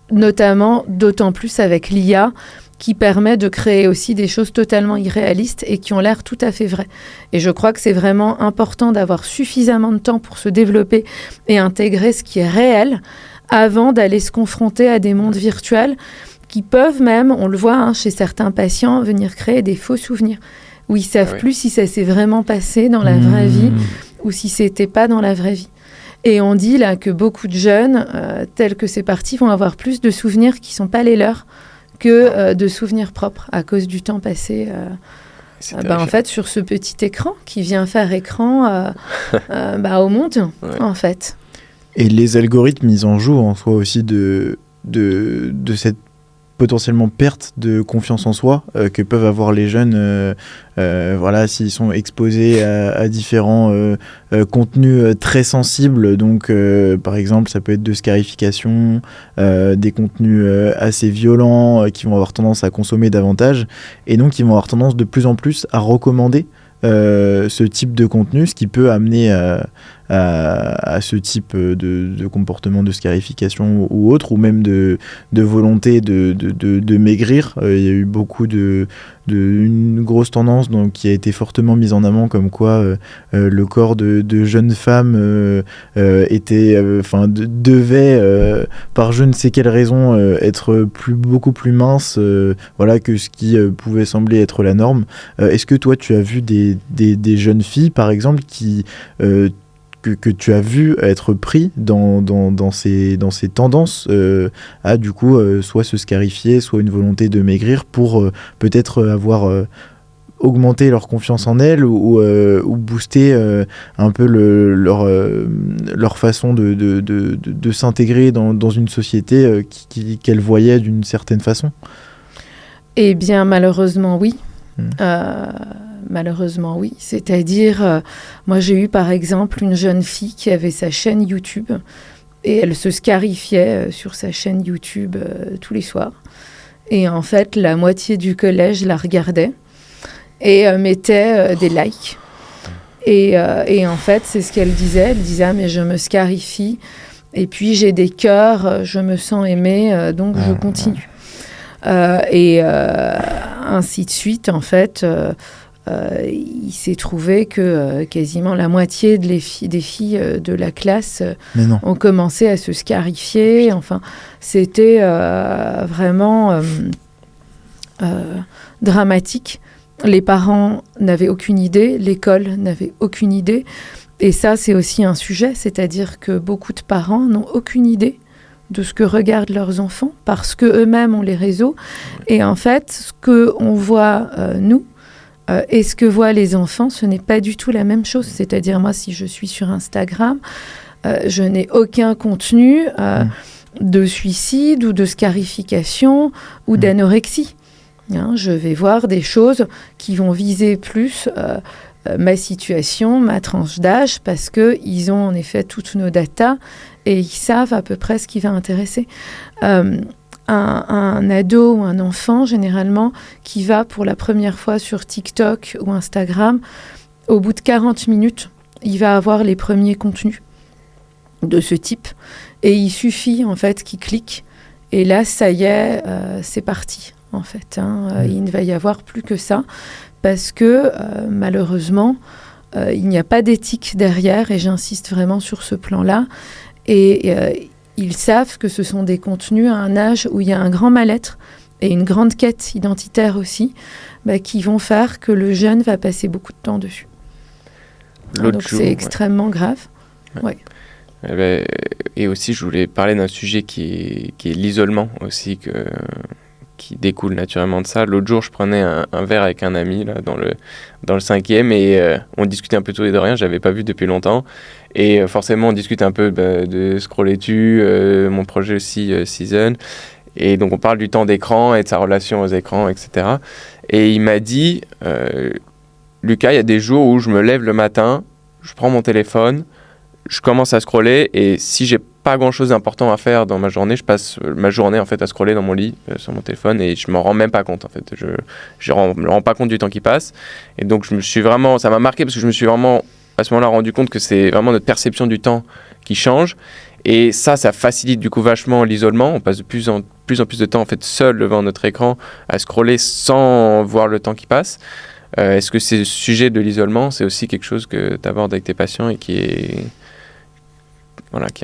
Notamment, d'autant plus avec l'IA, qui permet de créer aussi des choses totalement irréalistes et qui ont l'air tout à fait vraies. Et je crois que c'est vraiment important d'avoir suffisamment de temps pour se développer et intégrer ce qui est réel avant d'aller se confronter à des mondes virtuels qui peuvent même, on le voit chez certains patients, venir créer des faux souvenirs où ils ne savent plus si ça s'est vraiment passé dans la vraie vie ou si ce n'était pas dans la vraie vie. Et on dit là que beaucoup de jeunes, tels que c'est parti, vont avoir plus de souvenirs qui ne sont pas les leurs que de souvenirs propres à cause du temps passé en fait, sur ce petit écran qui vient faire écran au monde, en fait. Et les algorithmes, ils en jouent en soi aussi de cette potentiellement perte de confiance en soi que peuvent avoir les jeunes s'ils sont exposés à différents contenus très sensibles, donc par exemple ça peut être de scarification, des contenus assez violents qui vont avoir tendance à consommer davantage et donc ils vont avoir tendance de plus en plus à recommander ce type de contenu, ce qui peut amener à ce type de comportement de scarification ou autre, ou même de volonté de maigrir. Il y a eu beaucoup une grosse tendance qui a été fortement mise en avant, comme quoi le corps de jeunes femmes devait par je ne sais quelle raison être beaucoup plus mince que ce qui pouvait sembler être la norme. Est-ce que toi tu as vu des jeunes filles par exemple qui que tu as vu être pris dans ces tendances à du coup soit se scarifier, soit une volonté de maigrir pour peut-être avoir augmenté leur confiance en elles ou booster un peu leur façon de s'intégrer dans une société qu'elles voyaient d'une certaine façon? Eh bien malheureusement oui. Malheureusement, oui. C'est-à-dire, moi j'ai eu par exemple une jeune fille qui avait sa chaîne YouTube Et elle se scarifiait sur sa chaîne YouTube tous les soirs. Et en fait, la moitié du collège la regardait et mettait des likes. Et en fait, c'est ce qu'elle disait. Elle disait, mais je me scarifie. Et puis, j'ai des cœurs, je me sens aimée, donc je continue. Ainsi de suite, en fait, il s'est trouvé que quasiment la moitié des filles de la classe ont commencé à se scarifier. Enfin, c'était vraiment dramatique. Les parents n'avaient aucune idée, l'école n'avait aucune idée. Et ça, c'est aussi un sujet, c'est-à-dire que beaucoup de parents n'ont aucune idée de ce que regardent leurs enfants parce qu'eux-mêmes ont les réseaux. Et en fait, ce qu'on voit, nous, et ce que voient les enfants, ce n'est pas du tout la même chose. C'est-à-dire, moi, si je suis sur Instagram, je n'ai aucun contenu de suicide ou de scarification ou d'anorexie. Je vais voir des choses qui vont viser plus ma situation, ma tranche d'âge, parce qu'ils ont en effet toutes nos datas et ils savent à peu près ce qui va intéresser. Un ado ou un enfant, généralement, qui va pour la première fois sur TikTok ou Instagram, au bout de 40 minutes, il va avoir les premiers contenus de ce type. Et il suffit, en fait, qu'il clique. Et là, ça y est, c'est parti. En fait, il ne va y avoir plus que ça parce que malheureusement, il n'y a pas d'éthique derrière et j'insiste vraiment sur ce plan-là. Et ils savent que ce sont des contenus à un âge où il y a un grand mal-être et une grande quête identitaire aussi, qui vont faire que le jeune va passer beaucoup de temps dessus. Donc c'est extrêmement grave. Ouais. Et aussi, je voulais parler d'un sujet qui est l'isolement aussi, qui découle naturellement de ça. L'autre jour, je prenais un verre avec un ami là, dans le 5e et on discutait un peu tout et de rien, je l'avais pas vu depuis longtemps. Et forcément, on discute un peu de scroller-tu, mon projet aussi, Season. Et donc, on parle du temps d'écran et de sa relation aux écrans, etc. Et il m'a dit, Lucas, il y a des jours où je me lève le matin, je prends mon téléphone, je commence à scroller et si j'ai pas grand-chose d'important à faire dans ma journée, je passe ma journée en fait à scroller dans mon lit sur mon téléphone et je m'en rends même pas compte en fait. Je me rends pas compte du temps qui passe et donc ça m'a marqué parce que je me suis vraiment à ce moment-là rendu compte que c'est vraiment notre perception du temps qui change et ça facilite du coup vachement l'isolement. On passe de plus en plus de temps en fait seul devant notre écran à scroller sans voir le temps qui passe. Est-ce que ce sujet de l'isolement, c'est aussi quelque chose que tu abordes avec tes patients et qui est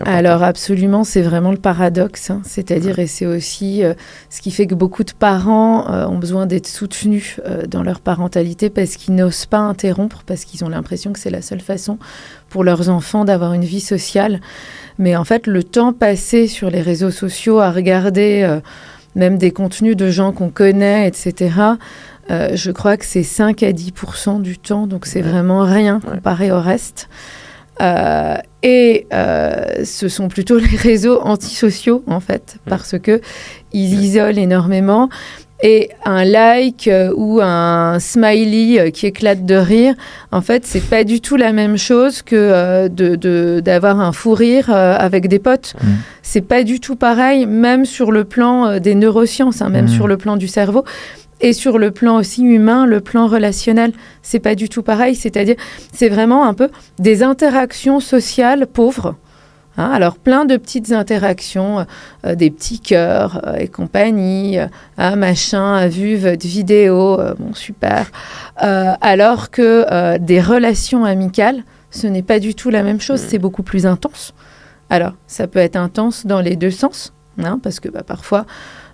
Alors absolument, c'est vraiment le paradoxe, c'est-à-dire, et c'est aussi ce qui fait que beaucoup de parents ont besoin d'être soutenus dans leur parentalité parce qu'ils n'osent pas interrompre, parce qu'ils ont l'impression que c'est la seule façon pour leurs enfants d'avoir une vie sociale. Mais en fait, le temps passé sur les réseaux sociaux à regarder même des contenus de gens qu'on connaît, etc., je crois que c'est 5 à 10% du temps, donc c'est vraiment rien comparé au reste. Ce sont plutôt les réseaux antisociaux en fait, parce que ils isolent énormément et un like ou un smiley qui éclate de rire, en fait, c'est pas du tout la même chose que d'avoir un fou rire avec des potes. C'est pas du tout pareil, même sur le plan des neurosciences, même sur le plan du cerveau. Et sur le plan aussi humain, le plan relationnel, c'est pas du tout pareil. C'est-à-dire, c'est vraiment un peu des interactions sociales pauvres. Alors, plein de petites interactions, des petits cœurs et compagnie. Machin a vu votre vidéo, bon, super. Alors que des relations amicales, ce n'est pas du tout la même chose. C'est beaucoup plus intense. Alors, ça peut être intense dans les deux sens, parce que parfois...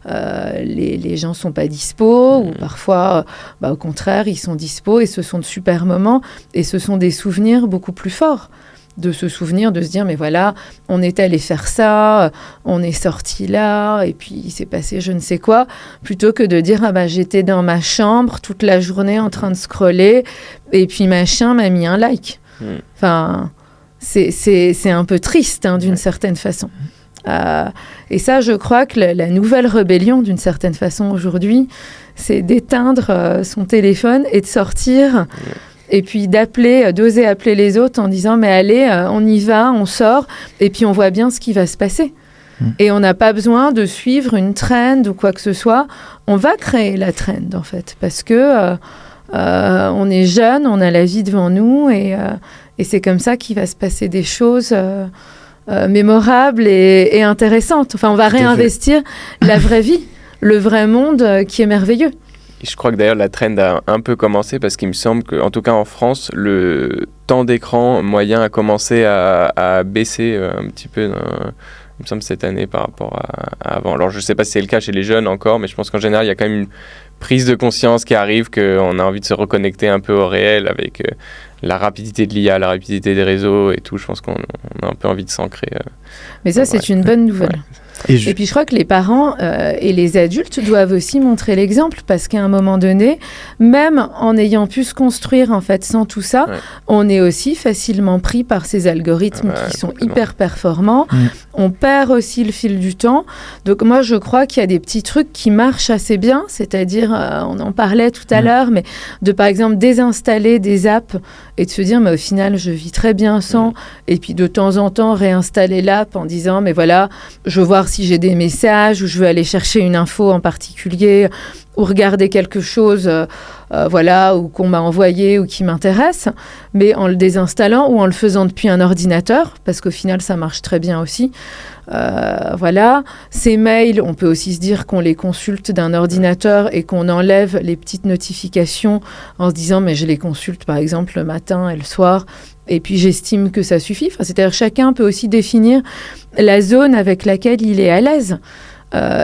les gens sont pas dispo ou parfois au contraire ils sont dispo et ce sont de super moments et ce sont des souvenirs beaucoup plus forts de se souvenir, de se dire mais voilà on est allé faire ça, on est sorti là et puis il s'est passé je ne sais quoi, plutôt que de dire j'étais dans ma chambre toute la journée en train de scroller et puis machin m'a mis un like. Enfin c'est un peu triste d'une certaine façon. Et ça, je crois que la nouvelle rébellion, d'une certaine façon, aujourd'hui, c'est d'éteindre son téléphone et de sortir et puis d'oser appeler les autres en disant mais allez, on y va, on sort, et puis on voit bien ce qui va se passer. Et on n'a pas besoin de suivre une trend ou quoi que ce soit. On va créer la trend, en fait, parce que on est jeune, on a la vie devant nous, et c'est comme ça qu'il va se passer des choses mémorables et intéressantes. Enfin, on va réinvestir la vraie vie, le vrai monde qui est merveilleux. Et je crois que d'ailleurs la trend a un peu commencé parce qu'il me semble qu'en tout cas en France, le temps d'écran moyen a commencé à baisser un petit peu il me semble cette année par rapport à avant. Alors je ne sais pas si c'est le cas chez les jeunes encore, mais je pense qu'en général il y a quand même une prise de conscience qui arrive, qu'on a envie de se reconnecter un peu au réel avec la rapidité de l'IA, la rapidité des réseaux et tout. Je pense qu'on a un peu envie de s'ancrer. Mais ça, c'est une bonne nouvelle. Ouais. Et puis je crois que les parents et les adultes doivent aussi montrer l'exemple, parce qu'à un moment donné, même en ayant pu se construire en fait sans tout ça, on est aussi facilement pris par ces algorithmes qui sont hyper performants. On perd aussi le fil du temps. Donc moi, je crois qu'il y a des petits trucs qui marchent assez bien, c'est-à-dire, on en parlait tout à l'heure, mais de par exemple désinstaller des apps et de se dire, mais au final, je vis très bien sans, et puis de temps en temps réinstaller l'app en disant, mais voilà, je veux voir si j'ai des messages, ou je veux aller chercher une info en particulier, ou regarder quelque chose voilà, ou qu'on m'a envoyé ou qui m'intéresse, mais en le désinstallant ou en le faisant depuis un ordinateur, parce qu'au final, ça marche très bien aussi. Voilà, ces mails, on peut aussi se dire qu'on les consulte d'un ordinateur et qu'on enlève les petites notifications en se disant, mais je les consulte par exemple le matin et le soir, et puis j'estime que ça suffit. Enfin, c'est-à-dire chacun peut aussi définir la zone avec laquelle il est à l'aise.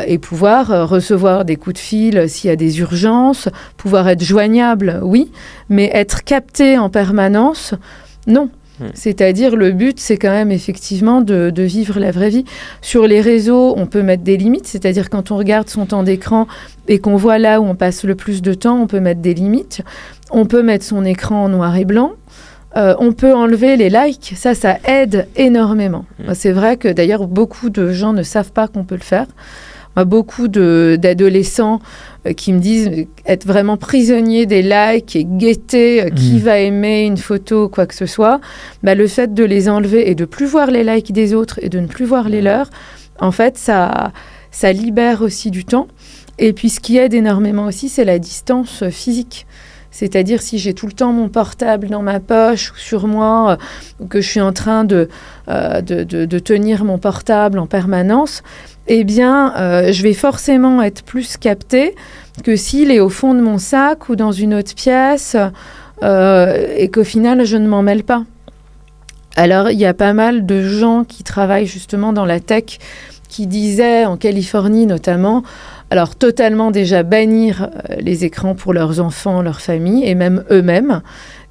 Et pouvoir recevoir des coups de fil s'il y a des urgences, pouvoir être joignable, oui, mais être capté en permanence, non. C'est-à-dire, le but, c'est quand même effectivement de vivre la vraie vie. Sur les réseaux, on peut mettre des limites, c'est-à-dire quand on regarde son temps d'écran et qu'on voit là où on passe le plus de temps, on peut mettre des limites. On peut mettre son écran en noir et blanc. On peut enlever les likes, ça aide énormément. C'est vrai que d'ailleurs, beaucoup de gens ne savent pas qu'on peut le faire. Beaucoup d'adolescents qui me disent être vraiment prisonniers des likes et guetter qui va aimer une photo, quoi que ce soit. Le fait de les enlever et de plus voir les likes des autres et de ne plus voir les leurs, en fait, ça libère aussi du temps. Et puis, ce qui aide énormément aussi, c'est la distance physique. C'est-à-dire, si j'ai tout le temps mon portable dans ma poche ou sur moi, ou que je suis en train de tenir mon portable en permanence, eh bien, je vais forcément être plus captée que s'il est au fond de mon sac ou dans une autre pièce et qu'au final, je ne m'en mêle pas. Alors, il y a pas mal de gens qui travaillent justement dans la tech qui disaient, en Californie notamment, alors totalement déjà bannir les écrans pour leurs enfants, leurs familles et même eux-mêmes,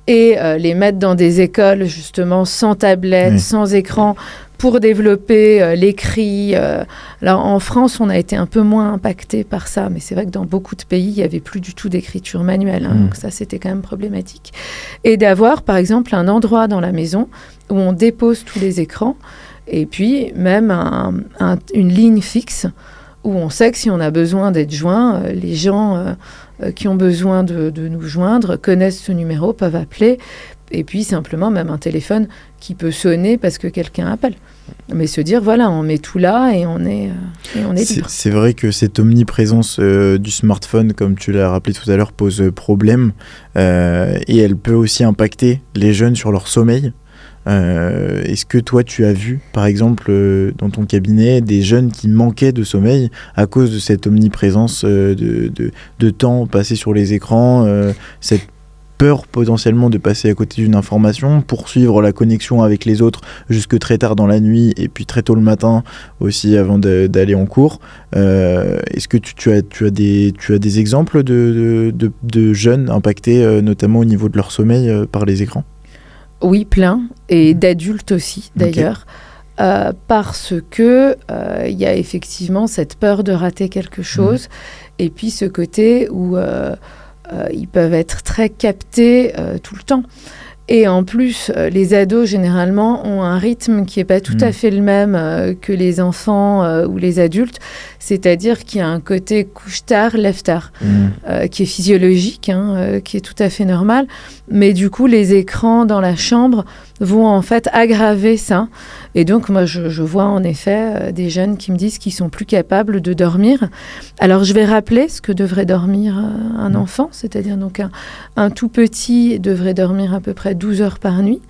et les mettre dans des écoles justement sans tablette, sans écran, pour développer l'écrit. Alors en France, on a été un peu moins impacté par ça, mais c'est vrai que dans beaucoup de pays, il n'y avait plus du tout d'écriture manuelle, donc ça c'était quand même problématique. Et d'avoir par exemple un endroit dans la maison où on dépose tous les écrans, et puis même une ligne fixe où on sait que si on a besoin d'être joint, les gens qui ont besoin de nous joindre connaissent ce numéro, peuvent appeler, et puis simplement même un téléphone qui peut sonner parce que quelqu'un appelle. Mais se dire, voilà, on met tout là et on est libre. C'est vrai que cette omniprésence du smartphone, comme tu l'as rappelé tout à l'heure, pose problème, et elle peut aussi impacter les jeunes sur leur sommeil. Est-ce que toi tu as vu par exemple dans ton cabinet des jeunes qui manquaient de sommeil à cause de cette omniprésence de temps passé sur les écrans, cette peur potentiellement de passer à côté d'une information, poursuivre la connexion avec les autres jusque très tard dans la nuit et puis très tôt le matin aussi avant d'aller en cours? Est-ce que tu as des exemples de jeunes impactés notamment au niveau de leur sommeil par les écrans? Oui, plein, et d'adultes aussi, d'ailleurs, parce que il y a effectivement cette peur de rater quelque chose, et puis ce côté où ils peuvent être très captés tout le temps. Et en plus, les ados, généralement, ont un rythme qui n'est pas tout à fait le même que les enfants ou les adultes. C'est-à-dire qu'il y a un côté couche tard, lève tard, qui est physiologique, qui est tout à fait normal. Mais du coup, les écrans dans la chambre vont en fait aggraver ça. Et donc, moi, je vois en effet des jeunes qui me disent qu'ils sont plus capables de dormir. Alors, je vais rappeler ce que devrait dormir un enfant, c'est-à-dire donc un tout petit devrait dormir à peu près 12 heures par nuit.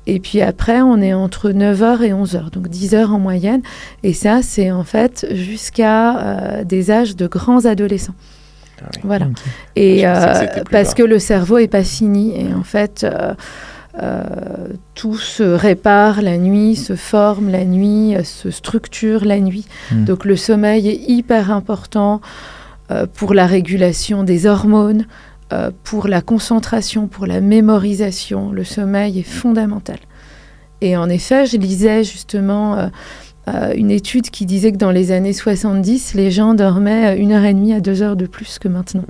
Et puis après, on est entre 9h et 11h, donc 10 heures en moyenne. Et ça, c'est en fait jusqu'à des âges de grands adolescents. Ah oui. Voilà. Okay. Et parce que le cerveau n'est pas fini. Et en fait, tout se répare la nuit, se forme la nuit, se structure la nuit. Donc le sommeil est hyper important pour la régulation des hormones, pour la concentration, pour la mémorisation. Le sommeil est fondamental. Et en effet, je lisais justement une étude qui disait que dans les années 70, les gens dormaient 1h30 à 2 heures de plus que maintenant,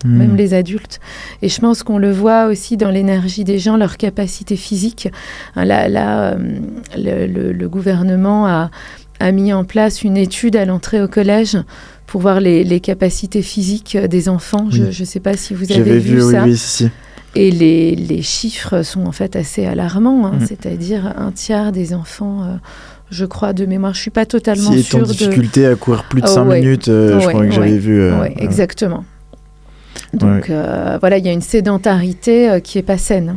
même les adultes. Et je pense qu'on le voit aussi dans l'énergie des gens, leur capacité physique. Le gouvernement a mis en place une étude à l'entrée au collège pour voir les capacités physiques des enfants. Je ne sais pas si vous avez vu ça. Oui, si. Et les chiffres sont en fait assez alarmants. C'est-à-dire un tiers des enfants, je crois, de mémoire. Je ne suis pas totalement sûre. En difficulté à courir plus de 5 minutes, je crois que j'avais vu. Oui, exactement. Donc voilà, il y a une sédentarité qui n'est pas saine.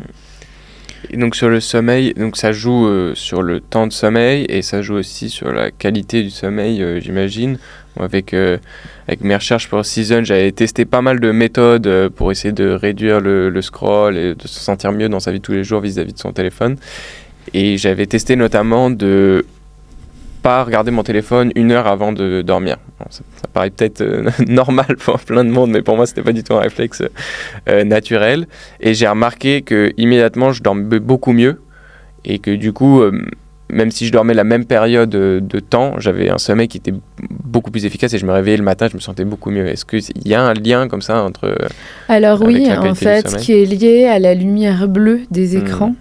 Et donc sur le sommeil, donc ça joue sur le temps de sommeil et ça joue aussi sur la qualité du sommeil, j'imagine. Avec mes recherches pour Season, j'avais testé pas mal de méthodes pour essayer de réduire le scroll et de se sentir mieux dans sa vie de tous les jours vis-à-vis de son téléphone. Et j'avais testé notamment de pas regarder mon téléphone 1 heure avant de dormir. Bon, ça paraît peut-être normal pour plein de monde, mais pour moi, c'était pas du tout un réflexe naturel. Et j'ai remarqué que immédiatement, je dormais beaucoup mieux et que du coup, même si je dormais la même période de temps, j'avais un sommeil qui était beaucoup plus efficace et je me réveillais le matin, je me sentais beaucoup mieux. Est-ce qu'il y a un lien comme ça entre... Alors oui, en fait, qui est lié à la lumière bleue des écrans.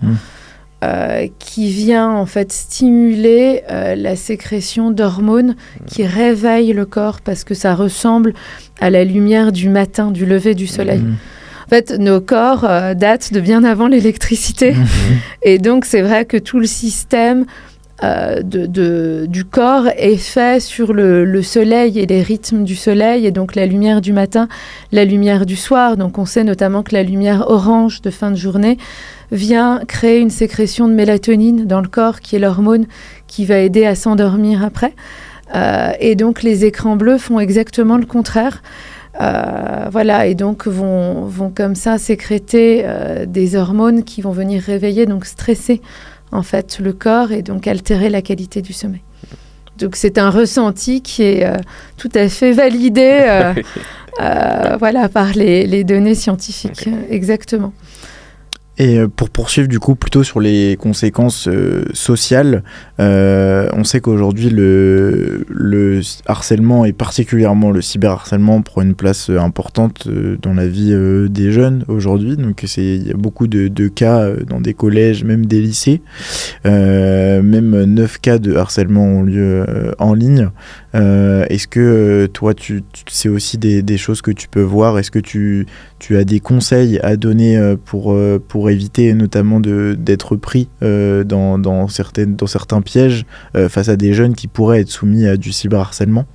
Qui vient en fait stimuler la sécrétion d'hormones qui réveillent le corps parce que ça ressemble à la lumière du matin, du lever du soleil. En fait, nos corps datent de bien avant l'électricité. Et donc, c'est vrai que tout le système du corps est fait sur le soleil et les rythmes du soleil, et donc la lumière du matin, la lumière du soir. Donc, on sait notamment que la lumière orange de fin de journée vient créer une sécrétion de mélatonine dans le corps, qui est l'hormone qui va aider à s'endormir après. Et donc, les écrans bleus font exactement le contraire. Voilà, et donc vont comme ça sécréter des hormones qui vont venir réveiller, donc stresser en fait le corps et donc altérer la qualité du sommeil. Donc c'est un ressenti qui est tout à fait validé voilà, par les données scientifiques. Okay. Exactement. Et pour poursuivre du coup plutôt sur les conséquences sociales, on sait qu'aujourd'hui le harcèlement et particulièrement le cyberharcèlement prend une place importante dans la vie des jeunes aujourd'hui. Donc il y a beaucoup de cas dans des collèges, même des lycées. Même 9 cas de harcèlement ont lieu en ligne. Est-ce que toi c'est aussi des choses que tu peux voir? Est-ce que tu as des conseils à donner pour éviter notamment d'être pris dans certains pièges face à des jeunes qui pourraient être soumis à du cyberharcèlement?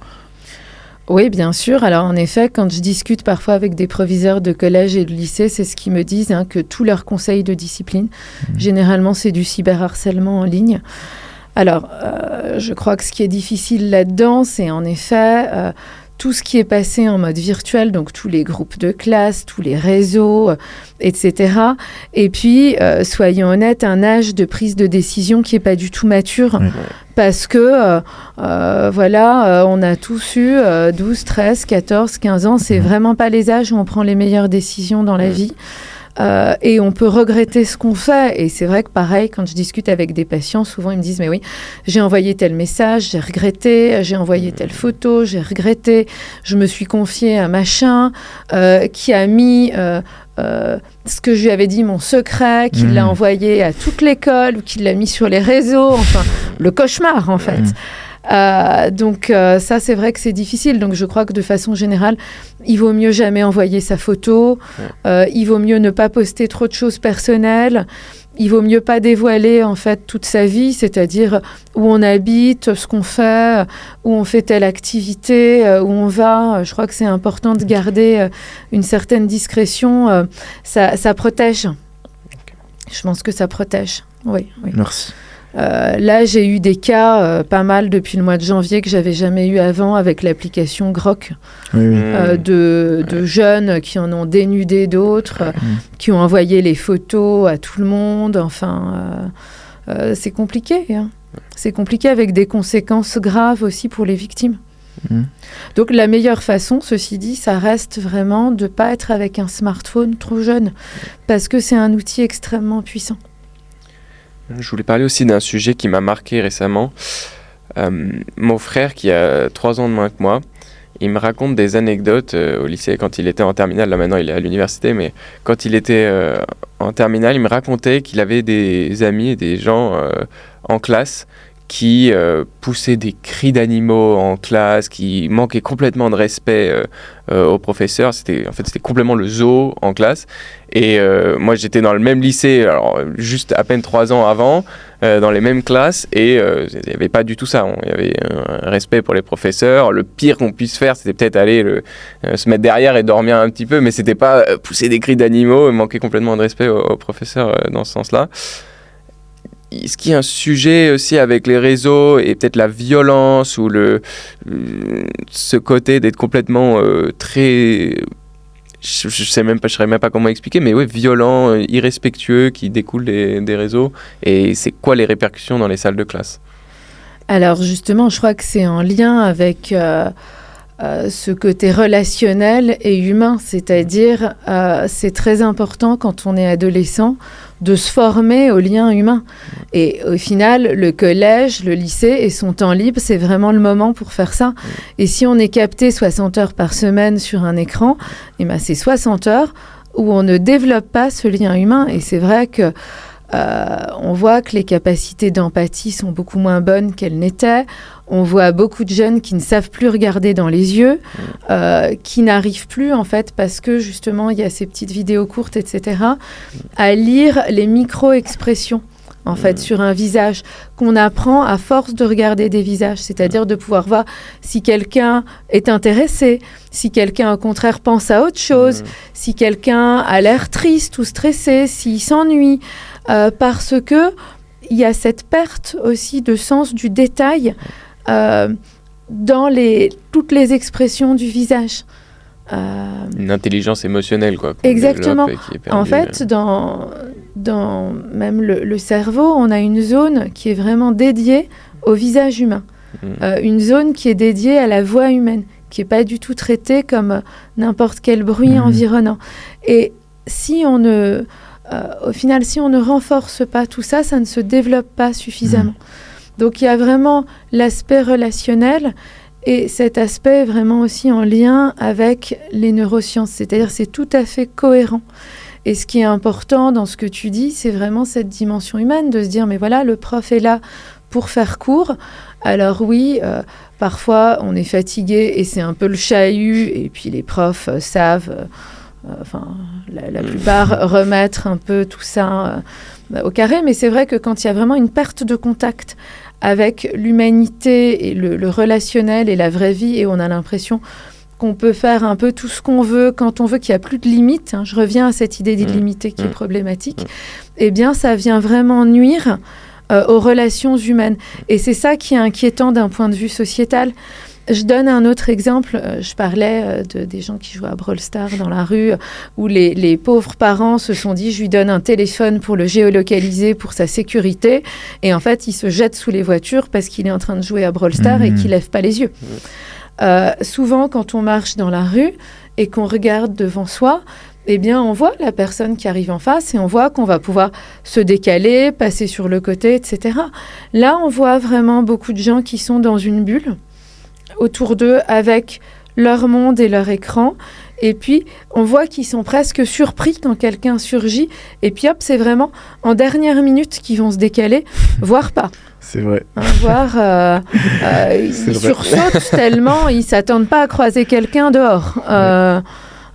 Oui, bien sûr. Alors, en effet, quand je discute parfois avec des proviseurs de collège et de lycée, c'est ce qu'ils me disent, que tous leurs conseils de discipline, généralement, c'est du cyberharcèlement en ligne. Alors, je crois que ce qui est difficile là-dedans, c'est en effet tout ce qui est passé en mode virtuel, donc tous les groupes de classe, tous les réseaux, etc. Et puis, soyons honnêtes, un âge de prise de décision qui n'est pas du tout mature, parce que, voilà, on a tous eu 12, 13, 14, 15 ans, c'est vraiment pas les âges où on prend les meilleures décisions dans la vie. Et on peut regretter ce qu'on fait. Et c'est vrai que pareil, quand je discute avec des patients, souvent ils me disent « Mais oui, j'ai envoyé tel message, j'ai regretté, j'ai envoyé telle photo, j'ai regretté, je me suis confiée à machin qui a mis ce que je lui avais dit, mon secret, qui l'a envoyé à toute l'école ou qui l'a mis sur les réseaux. » Enfin, le cauchemar en fait. Donc ça, c'est vrai que c'est difficile. Donc je crois que de façon générale, il vaut mieux jamais envoyer sa photo. Il vaut mieux ne pas poster trop de choses personnelles. Il vaut mieux pas dévoiler en fait toute sa vie, c'est-à-dire où on habite, ce qu'on fait, où on fait telle activité, où on va. Je crois que c'est important de garder une certaine discrétion. Ça protège. Je pense que ça protège. Oui. Merci. Là, j'ai eu des cas pas mal depuis le mois de janvier que j'avais jamais eu avant avec l'application Grok, de jeunes qui en ont dénudé d'autres, qui ont envoyé les photos à tout le monde. Enfin, c'est compliqué. Hein. C'est compliqué avec des conséquences graves aussi pour les victimes. Donc la meilleure façon, ceci dit, ça reste vraiment de ne pas être avec un smartphone trop jeune, parce que c'est un outil extrêmement puissant. Je voulais parler aussi d'un sujet qui m'a marqué récemment. Mon frère, qui a 3 ans de moins que moi, il me raconte des anecdotes au lycée quand il était en terminale. Là maintenant il est à l'université, mais quand il était en terminale, il me racontait qu'il avait des amis et des gens en classe qui poussaient des cris d'animaux en classe, qui manquaient complètement de respect aux professeurs. C'était complètement le zoo en classe. Et moi, j'étais dans le même lycée, alors juste à peine 3 ans avant, dans les mêmes classes, et il n'y avait pas du tout ça. Il y avait un respect pour les professeurs. Le pire qu'on puisse faire, c'était peut-être aller se mettre derrière et dormir un petit peu, mais c'était pas pousser des cris d'animaux et manquer complètement de respect aux professeurs dans ce sens-là. Est-ce qu'il y a un sujet aussi avec les réseaux et peut-être la violence ou ce côté d'être complètement très... Je ne saurais même pas comment expliquer, mais oui, violent, irrespectueux, qui découle des réseaux. Et c'est quoi les répercussions dans les salles de classe ? Alors justement, je crois que c'est en lien avec ce côté relationnel et humain. C'est-à-dire, c'est très important quand on est adolescent de se former au lien humain. Et au final, le collège, le lycée et son temps libre, c'est vraiment le moment pour faire ça. Et si on est capté 60 heures par semaine sur un écran, eh ben c'est 60 heures où on ne développe pas ce lien humain. Et c'est vrai que on voit que les capacités d'empathie sont beaucoup moins bonnes qu'elles n'étaient. On voit beaucoup de jeunes qui ne savent plus regarder dans les yeux, qui n'arrivent plus, en fait, parce que, justement, il y a ces petites vidéos courtes, etc., à lire les micro-expressions, en fait, sur un visage, qu'on apprend à force de regarder des visages, c'est-à-dire de pouvoir voir si quelqu'un est intéressé, si quelqu'un, au contraire, pense à autre chose, si quelqu'un a l'air triste ou stressé, s'il s'ennuie, parce que il y a cette perte aussi de sens du détail dans toutes les expressions du visage. Une intelligence émotionnelle, quoi. Exactement. En fait, dans même le cerveau, on a une zone qui est vraiment dédiée au visage humain. Une zone qui est dédiée à la voix humaine, qui n'est pas du tout traitée comme n'importe quel bruit environnant. Et si on ne... au final, si on ne renforce pas tout ça, ça ne se développe pas suffisamment. Donc, il y a vraiment l'aspect relationnel et cet aspect est vraiment aussi en lien avec les neurosciences. C'est-à-dire, c'est tout à fait cohérent. Et ce qui est important dans ce que tu dis, c'est vraiment cette dimension humaine de se dire, mais voilà, le prof est là pour faire cours. Alors oui, parfois, on est fatigué et c'est un peu le chahut et puis les profs savent... la plupart remettre un peu tout ça au carré, mais c'est vrai que quand il y a vraiment une perte de contact avec l'humanité et le relationnel et la vraie vie, et on a l'impression qu'on peut faire un peu tout ce qu'on veut, quand on veut, qu'il n'y a plus de limites, je reviens à cette idée d'illimité qui est problématique, eh bien ça vient vraiment nuire aux relations humaines. Et c'est ça qui est inquiétant d'un point de vue sociétal. Je donne un autre exemple. Je parlais des gens qui jouent à Brawl Stars dans la rue, où les pauvres parents se sont dit, je lui donne un téléphone pour le géolocaliser pour sa sécurité. Et en fait, il se jette sous les voitures parce qu'il est en train de jouer à Brawl Stars et qu'il ne lève pas les yeux. Souvent, quand on marche dans la rue et qu'on regarde devant soi, eh bien, on voit la personne qui arrive en face et on voit qu'on va pouvoir se décaler, passer sur le côté, etc. Là, on voit vraiment beaucoup de gens qui sont dans une bulle autour d'eux avec leur monde et leur écran. Et puis, on voit qu'ils sont presque surpris quand quelqu'un surgit. Et puis, hop, c'est vraiment en dernière minute qu'ils vont se décaler, voire pas. C'est vrai. Voire, ils sursautent tellement, ils ne s'attendent pas à croiser quelqu'un dehors.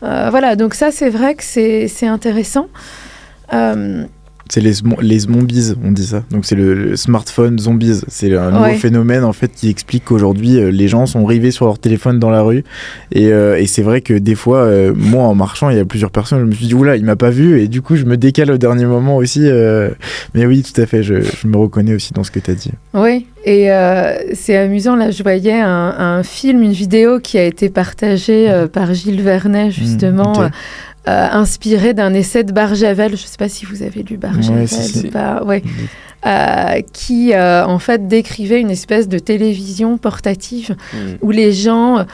Voilà, donc ça, c'est vrai que c'est intéressant. C'est les zombies, on dit ça. Donc c'est le smartphone zombies. C'est un nouveau phénomène en fait qui explique qu'aujourd'hui les gens sont rivés sur leur téléphone dans la rue. Et c'est vrai que des fois, moi en marchant, il y a plusieurs personnes, je me suis dit oula, il m'a pas vu et du coup je me décale au dernier moment aussi. Mais oui, tout à fait, je me reconnais aussi dans ce que tu as dit. Oui, et c'est amusant. Là, je voyais un film, une vidéo qui a été partagée par Gilles Vernet justement. Okay. Inspiré d'un essai de Barjavel, je ne sais pas si vous avez lu Barjavel ou pas, qui en fait décrivait une espèce de télévision portative où les gens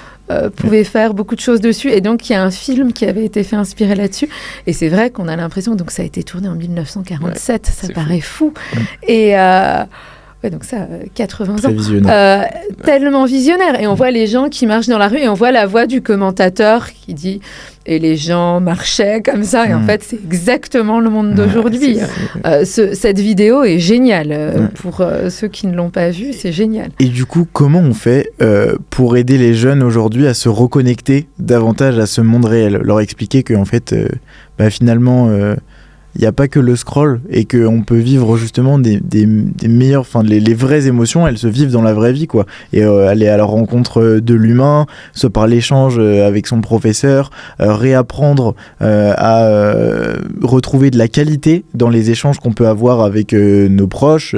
pouvaient faire beaucoup de choses dessus, et donc il y a un film qui avait été fait inspirer là-dessus, et c'est vrai qu'on a l'impression, donc ça a été tourné en 1947, ça paraît fou. Et donc ça, 80 Très ans. Visionnaire. Tellement visionnaire. Et on voit les gens qui marchent dans la rue et on voit la voix du commentateur qui dit « Et les gens marchaient comme ça ». Et en fait, c'est exactement le monde d'aujourd'hui. Cette vidéo est géniale. Pour ceux qui ne l'ont pas vue, c'est génial. Et du coup, comment on fait pour aider les jeunes aujourd'hui à se reconnecter davantage à ce monde réel ? Leur expliquer qu'en fait, finalement... il n'y a pas que le scroll et qu'on peut vivre justement des meilleures, enfin les vraies émotions, elles se vivent dans la vraie vie quoi. Et aller à la rencontre de l'humain, soit par l'échange avec son professeur, réapprendre à retrouver de la qualité dans les échanges qu'on peut avoir avec nos proches,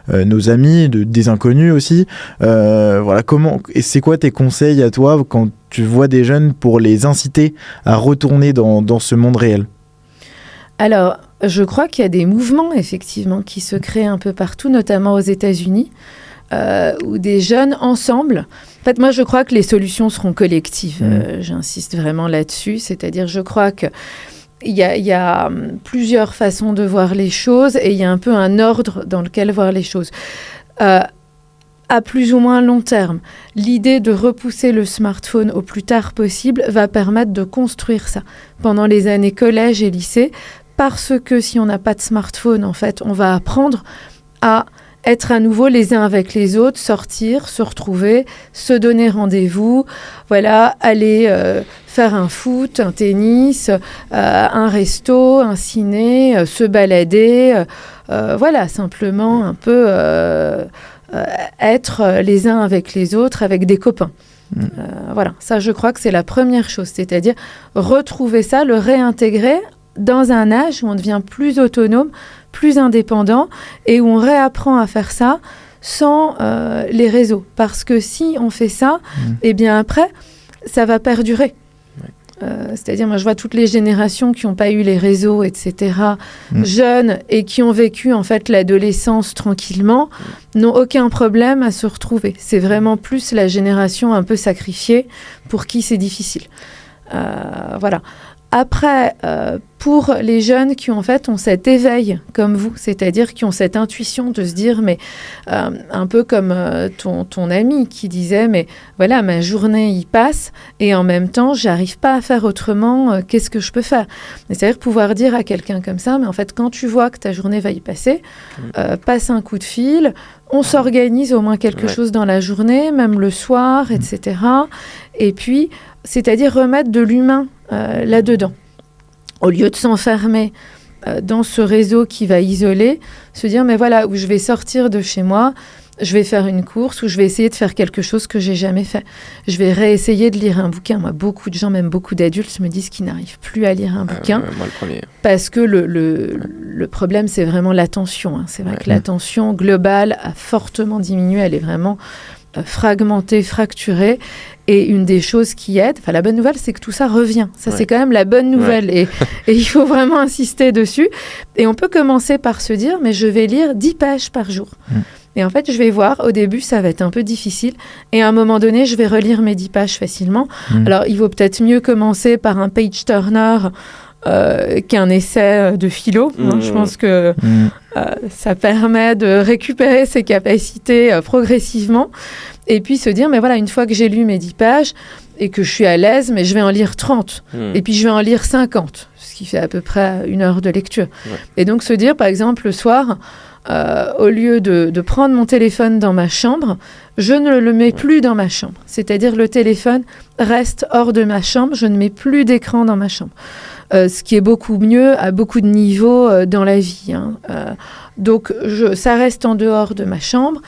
nos amis, des inconnus aussi. Voilà, et c'est quoi tes conseils à toi quand tu vois des jeunes pour les inciter à retourner dans ce monde réel ? Alors, je crois qu'il y a des mouvements, effectivement, qui se créent un peu partout, notamment aux États-Unis, où des jeunes ensemble... En fait, moi, je crois que les solutions seront collectives. J'insiste vraiment là-dessus. C'est-à-dire, je crois qu'il y a plusieurs façons de voir les choses et il y a un peu un ordre dans lequel voir les choses. À plus ou moins long terme, l'idée de repousser le smartphone au plus tard possible va permettre de construire ça pendant les années collège et lycée. Parce que si on n'a pas de smartphone, en fait, on va apprendre à être à nouveau les uns avec les autres, sortir, se retrouver, se donner rendez-vous, voilà, aller faire un foot, un tennis, un resto, un ciné, se balader, voilà, simplement un peu être les uns avec les autres, avec des copains. Voilà, ça je crois que c'est la première chose, c'est-à-dire retrouver ça, le réintégrer dans un âge où on devient plus autonome, plus indépendant et où on réapprend à faire ça sans les réseaux. Parce que si on fait ça, eh bien après, ça va perdurer. C'est-à-dire, moi, je vois toutes les générations qui n'ont pas eu les réseaux, etc., jeunes et qui ont vécu, en fait, l'adolescence tranquillement, n'ont aucun problème à se retrouver. C'est vraiment plus la génération un peu sacrifiée pour qui c'est difficile. Voilà. Après, pour les jeunes qui en fait ont cet éveil comme vous, c'est-à-dire qui ont cette intuition de se dire, mais un peu comme ton ami qui disait, mais voilà, ma journée y passe et en même temps, j'arrive pas à faire autrement, qu'est-ce que je peux faire ? C'est-à-dire pouvoir dire à quelqu'un comme ça, mais en fait, quand tu vois que ta journée va y passer, passe un coup de fil, on s'organise au moins quelque chose dans la journée, même le soir, etc. Et puis, c'est-à-dire remettre de l'humain là-dedans. Au lieu de s'enfermer dans ce réseau qui va isoler, se dire, mais voilà, où je vais sortir de chez moi, je vais faire une course, ou je vais essayer de faire quelque chose que j'ai jamais fait. Je vais réessayer de lire un bouquin. Moi, beaucoup de gens, même beaucoup d'adultes, me disent qu'ils n'arrivent plus à lire un bouquin. Moi, le premier. Parce que le problème, c'est vraiment l'attention. Hein. C'est vrai que l'attention globale a fortement diminué. Elle est vraiment fragmentée, fracturée. Et une des choses qui aide, enfin la bonne nouvelle, c'est que tout ça revient. Ça, c'est quand même la bonne nouvelle. Et il faut vraiment insister dessus. Et on peut commencer par se dire, mais je vais lire 10 pages par jour. Et en fait, je vais voir, au début, ça va être un peu difficile. Et à un moment donné, je vais relire mes 10 pages facilement. Alors, il vaut peut-être mieux commencer par un page-turner qu'un essai de philo. Je pense que ça permet de récupérer ses capacités progressivement. Et puis se dire, mais voilà, une fois que j'ai lu mes 10 pages et que je suis à l'aise, mais je vais en lire 30. Et puis je vais en lire 50, ce qui fait à peu près 1 heure de lecture. Et donc se dire, par exemple, le soir, au lieu de prendre mon téléphone dans ma chambre, je ne le mets plus dans ma chambre. C'est-à-dire le téléphone reste hors de ma chambre, je ne mets plus d'écran dans ma chambre. Ce qui est beaucoup mieux à beaucoup de niveaux dans la vie. Donc ça reste en dehors de ma chambre.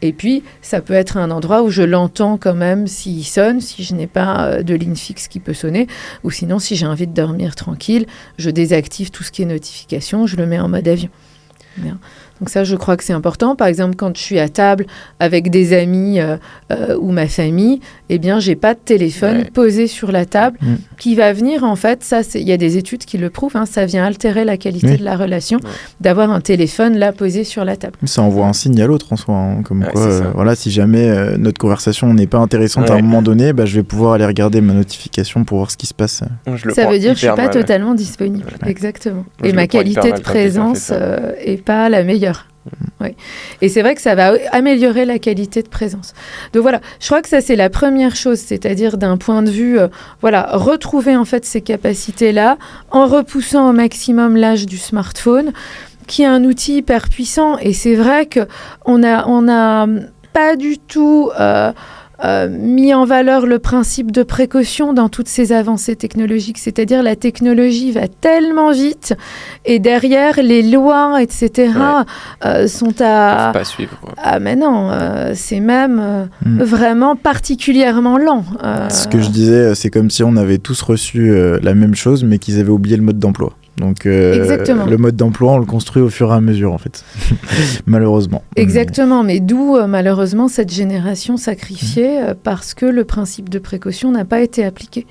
Et puis, ça peut être un endroit où je l'entends quand même s'il sonne, si je n'ai pas de ligne fixe qui peut sonner. Ou sinon, si j'ai envie de dormir tranquille, je désactive tout ce qui est notification, je le mets en mode avion. Bien. Donc ça, je crois que c'est important. Par exemple, quand je suis à table avec des amis ou ma famille, eh bien, j'ai pas de téléphone posé sur la table qui va venir, en fait, ça, il y a des études qui le prouvent, ça vient altérer la qualité de la relation d'avoir un téléphone là posé sur la table. Ça envoie un signe à l'autre en soi, comme quoi, voilà, si jamais notre conversation n'est pas intéressante à un moment donné, je vais pouvoir aller regarder ma notification pour voir ce qui se passe. Ça veut dire que je suis pas totalement disponible, exactement. Et ma qualité de présence est pas la meilleure. Oui. Et c'est vrai que ça va améliorer la qualité de présence. Donc voilà, je crois que ça c'est la première chose, c'est-à-dire d'un point de vue, retrouver en fait ces capacités-là en repoussant au maximum l'âge du smartphone, qui est un outil hyper puissant. Et c'est vrai que on a pas du tout mis en valeur le principe de précaution dans toutes ces avancées technologiques, c'est-à-dire la technologie va tellement vite et derrière les lois, etc. sont à... Faut pas suivre. Ah mais non, c'est même vraiment particulièrement lent. Ce que je disais, c'est comme si on avait tous reçu la même chose, mais qu'ils avaient oublié le mode d'emploi. Donc le mode d'emploi, on le construit au fur et à mesure en fait, malheureusement. Exactement, mais d'où malheureusement cette génération sacrifiée parce que le principe de précaution n'a pas été appliqué.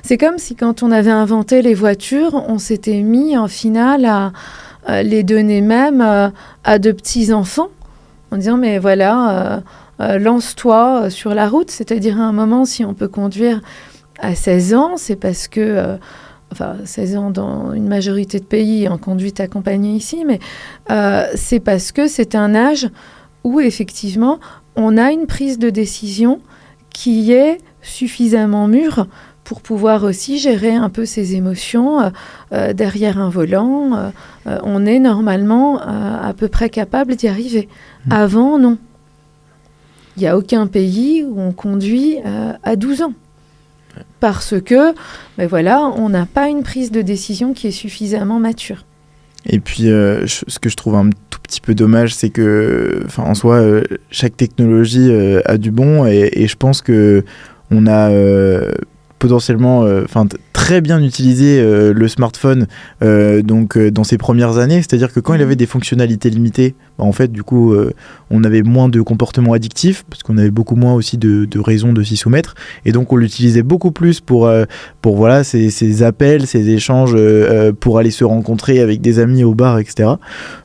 C'est comme si quand on avait inventé les voitures, on s'était mis en finale à les donner même à de petits enfants en disant mais voilà, lance-toi sur la route, c'est-à-dire à un moment si on peut conduire à 16 ans, c'est parce que... 16 ans dans une majorité de pays en conduite accompagnée ici, mais c'est parce que c'est un âge où effectivement on a une prise de décision qui est suffisamment mûre pour pouvoir aussi gérer un peu ses émotions derrière un volant. On est normalement à peu près capable d'y arriver. Avant, non. Il n'y a aucun pays où on conduit à 12 ans. Parce que, on n'a pas une prise de décision qui est suffisamment mature. Et puis, ce que je trouve un tout petit peu dommage, c'est que, en soi, chaque technologie a du bon, et je pense que on a potentiellement, très bien utilisé le smartphone dans ses premières années, c'est-à-dire que quand il avait des fonctionnalités limitées, en fait, du coup, on avait moins de comportements addictifs, parce qu'on avait beaucoup moins aussi de raisons de s'y soumettre, et donc on l'utilisait beaucoup plus pour voilà, ces appels, ces échanges, pour aller se rencontrer avec des amis au bar, etc.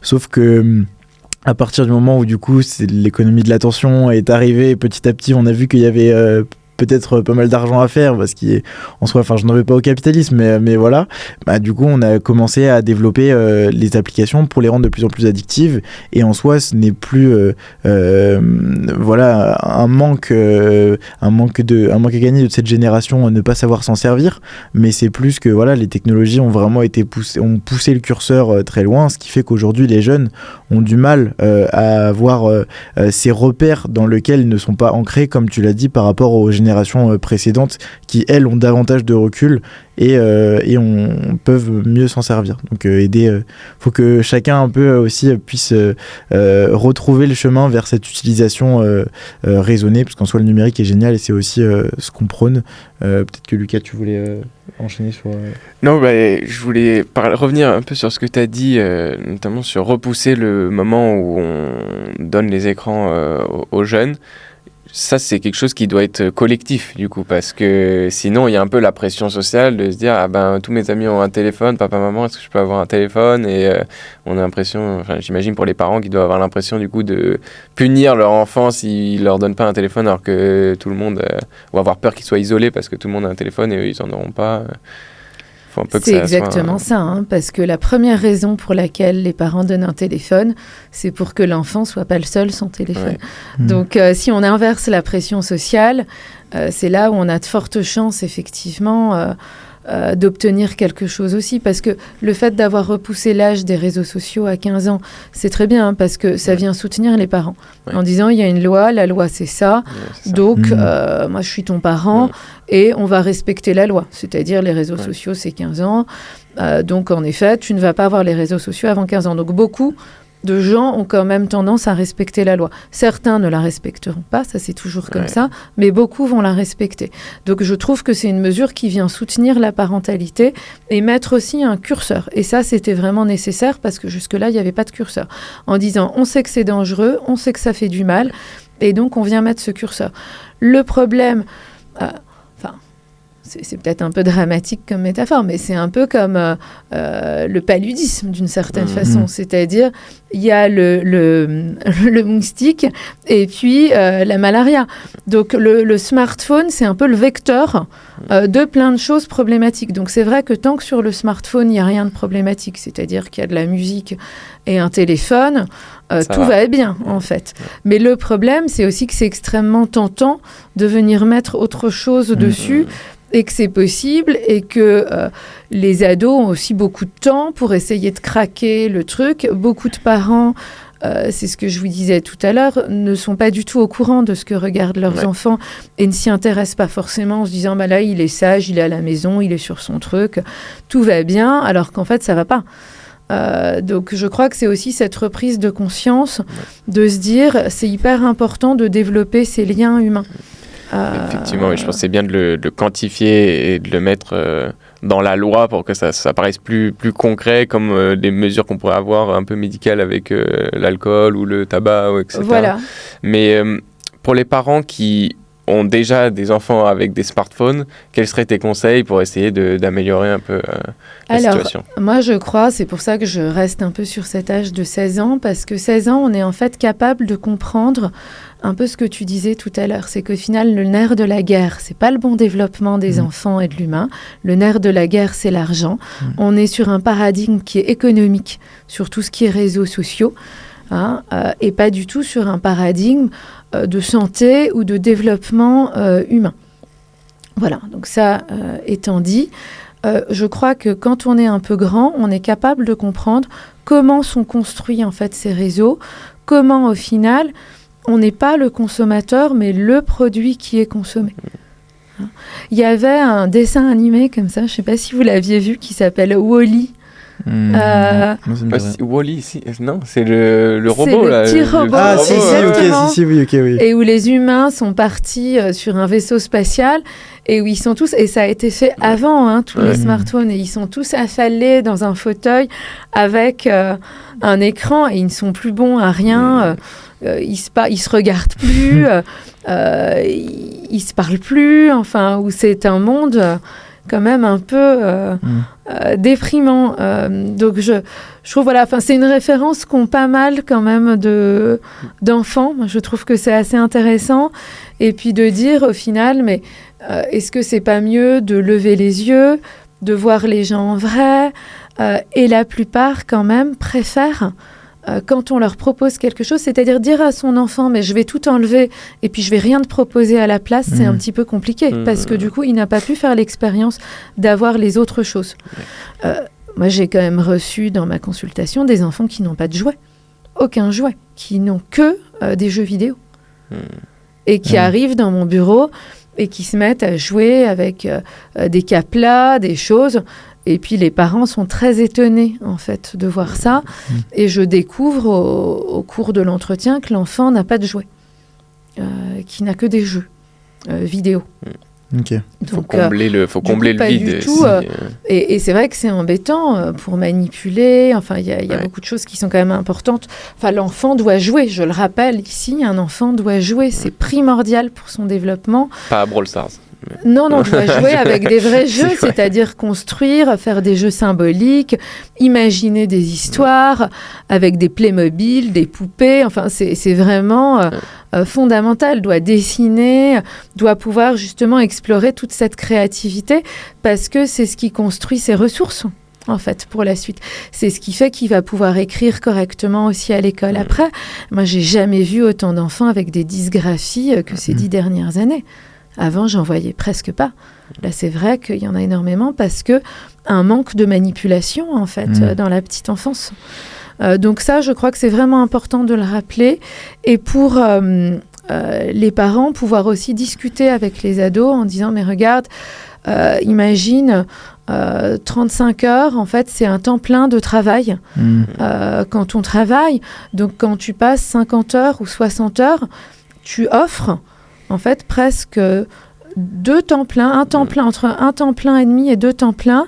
Sauf que à partir du moment où du coup l'économie de l'attention est arrivée, petit à petit on a vu qu'il y avait peut-être pas mal d'argent à faire, parce qu'en soi, je n'en veux pas au capitalisme, mais voilà, du coup on a commencé à développer les applications pour les rendre de plus en plus addictives, et en soi ce n'est plus un manque à gagner de cette génération à ne pas savoir s'en servir, mais c'est plus que les technologies ont vraiment ont poussé le curseur très loin, ce qui fait qu'aujourd'hui les jeunes ont du mal à avoir ces repères dans lesquels ils ne sont pas ancrés, comme tu l'as dit, par rapport aux générations précédentes qui, elles, ont davantage de recul et peuvent mieux s'en servir. Donc faut que chacun un peu aussi puisse retrouver le chemin vers cette utilisation raisonnée, parce qu'en soi le numérique est génial et c'est aussi ce qu'on prône. Peut-être que Lucas, tu voulais enchaîner sur... Non, je voulais revenir un peu sur ce que tu as dit, notamment sur repousser le moment où on donne les écrans aux jeunes. Ça, c'est quelque chose qui doit être collectif, du coup, parce que sinon, il y a un peu la pression sociale de se dire tous mes amis ont un téléphone, papa, maman, est-ce que je peux avoir un téléphone ? Et on a l'impression, j'imagine pour les parents qui doivent avoir l'impression, du coup, de punir leur enfant s'ils leur donnent pas un téléphone, alors que tout le monde, ou avoir peur qu'ils soient isolés parce que tout le monde a un téléphone et eux, ils en auront pas. C'est exactement ça, parce que la première raison pour laquelle les parents donnent un téléphone, c'est pour que l'enfant soit pas le seul sans téléphone. Ouais. Donc, si on inverse la pression sociale, c'est là où on a de fortes chances, effectivement, d'obtenir quelque chose aussi. Parce que le fait d'avoir repoussé l'âge des réseaux sociaux à 15 ans, c'est très bien, parce que ça vient soutenir les parents. En disant, il y a une loi, la loi c'est ça, donc moi je suis ton parent, et on va respecter la loi. C'est-à-dire les réseaux sociaux c'est 15 ans, donc en effet, tu ne vas pas avoir les réseaux sociaux avant 15 ans. Donc beaucoup de gens ont quand même tendance à respecter la loi. Certains ne la respecteront pas, ça c'est toujours comme ça, mais beaucoup vont la respecter. Donc je trouve que c'est une mesure qui vient soutenir la parentalité et mettre aussi un curseur. Et ça, c'était vraiment nécessaire parce que jusque-là, il n'y avait pas de curseur. En disant, on sait que c'est dangereux, on sait que ça fait du mal, et donc on vient mettre ce curseur. Le problème... c'est peut-être un peu dramatique comme métaphore, mais c'est un peu comme le paludisme d'une certaine façon. C'est-à-dire, il y a le moustique et puis la malaria. Donc, le smartphone, c'est un peu le vecteur de plein de choses problématiques. Donc, c'est vrai que tant que sur le smartphone, il n'y a rien de problématique, c'est-à-dire qu'il y a de la musique et un téléphone, tout va bien, en fait. Mais le problème, c'est aussi que c'est extrêmement tentant de venir mettre autre chose dessus, et que c'est possible, et que les ados ont aussi beaucoup de temps pour essayer de craquer le truc. Beaucoup de parents, c'est ce que je vous disais tout à l'heure, ne sont pas du tout au courant de ce que regardent leurs enfants et ne s'y intéressent pas forcément en se disant bah là, il est sage, il est à la maison, il est sur son truc, tout va bien, alors qu'en fait, ça va pas. Donc je crois que c'est aussi cette reprise de conscience de se dire c'est hyper important de développer ces liens humains. Effectivement, je pense que c'est bien de le quantifier et de le mettre dans la loi pour que ça paraisse plus concret, comme des mesures qu'on pourrait avoir un peu médicales avec l'alcool ou le tabac, etc. Voilà. Mais pour les parents qui ont déjà des enfants avec des smartphones, quels seraient tes conseils pour essayer d'améliorer un peu la situation ? Moi, je crois, c'est pour ça que je reste un peu sur cet âge de 16 ans, parce que 16 ans, on est en fait capable de comprendre un peu ce que tu disais tout à l'heure, c'est qu'au final, le nerf de la guerre, c'est pas le bon développement des enfants et de l'humain. Le nerf de la guerre, c'est l'argent. On est sur un paradigme qui est économique, sur tout ce qui est réseaux sociaux, et pas du tout sur un paradigme de santé ou de développement humain. Voilà, donc ça étant dit, je crois que quand on est un peu grand, on est capable de comprendre comment sont construits en fait ces réseaux, comment au final... on n'est pas le consommateur, mais le produit qui est consommé. Il y avait un dessin animé comme ça, je ne sais pas si vous l'aviez vu, qui s'appelle Wall-E. Wall-E, non, c'est le robot. C'est le petit robot. Oui. Et où les humains sont partis sur un vaisseau spatial et où ils sont tous, et ça a été fait avant tous les smartphones, et ils sont tous affalés dans un fauteuil avec un écran et ils ne sont plus bons à rien. Ils se regardent plus, ils se parlent plus, enfin, où c'est un monde quand même un peu déprimant. Donc je trouve, voilà, enfin, c'est une référence qu'ont pas mal quand même d'enfants. Je trouve que c'est assez intéressant. Et puis de dire au final, mais est-ce que c'est pas mieux de lever les yeux, de voir les gens en vrai, et la plupart quand même préfèrent quand on leur propose quelque chose, c'est-à-dire dire à son enfant mais je vais tout enlever et puis je vais rien te proposer à la place, c'est un petit peu compliqué parce que du coup il n'a pas pu faire l'expérience d'avoir les autres choses. Moi j'ai quand même reçu dans ma consultation des enfants qui n'ont pas de jouets, aucun jouet, qui n'ont que des jeux vidéo et qui arrivent dans mon bureau et qui se mettent à jouer avec des caplas, des choses. Et puis les parents sont très étonnés en fait de voir ça. Et je découvre au cours de l'entretien que l'enfant n'a pas de jouets, qu'il n'a que des jeux vidéo. Okay. Il faut combler le vide. Et c'est vrai que c'est embêtant pour manipuler. Enfin, il y a beaucoup de choses qui sont quand même importantes. Enfin, l'enfant doit jouer. Je le rappelle ici, un enfant doit jouer. C'est primordial pour son développement. Pas à Brawl Stars. Non, on doit jouer avec des vrais jeux, c'est-à-dire construire, faire des jeux symboliques, imaginer des histoires avec des Playmobil, des poupées. Enfin, c'est vraiment fondamental. Doit dessiner, doit pouvoir justement explorer toute cette créativité parce que c'est ce qui construit ses ressources. En fait, pour la suite. C'est ce qui fait qu'il va pouvoir écrire correctement aussi à l'école. Après, moi, j'ai jamais vu autant d'enfants avec des dysgraphies que ces 10 dernières années. Avant, j'en voyais presque pas. Là, c'est vrai qu'il y en a énormément parce que un manque de manipulation, en fait, dans la petite enfance. Donc ça, je crois que c'est vraiment important de le rappeler. Et pour les parents, pouvoir aussi discuter avec les ados en disant, mais regarde, imagine 35 heures, en fait, c'est un temps plein de travail quand on travaille. Donc, quand tu passes 50 heures ou 60 heures, tu offres, en fait, presque 2 temps pleins, un temps plein, entre un temps plein et demi et 2 temps pleins,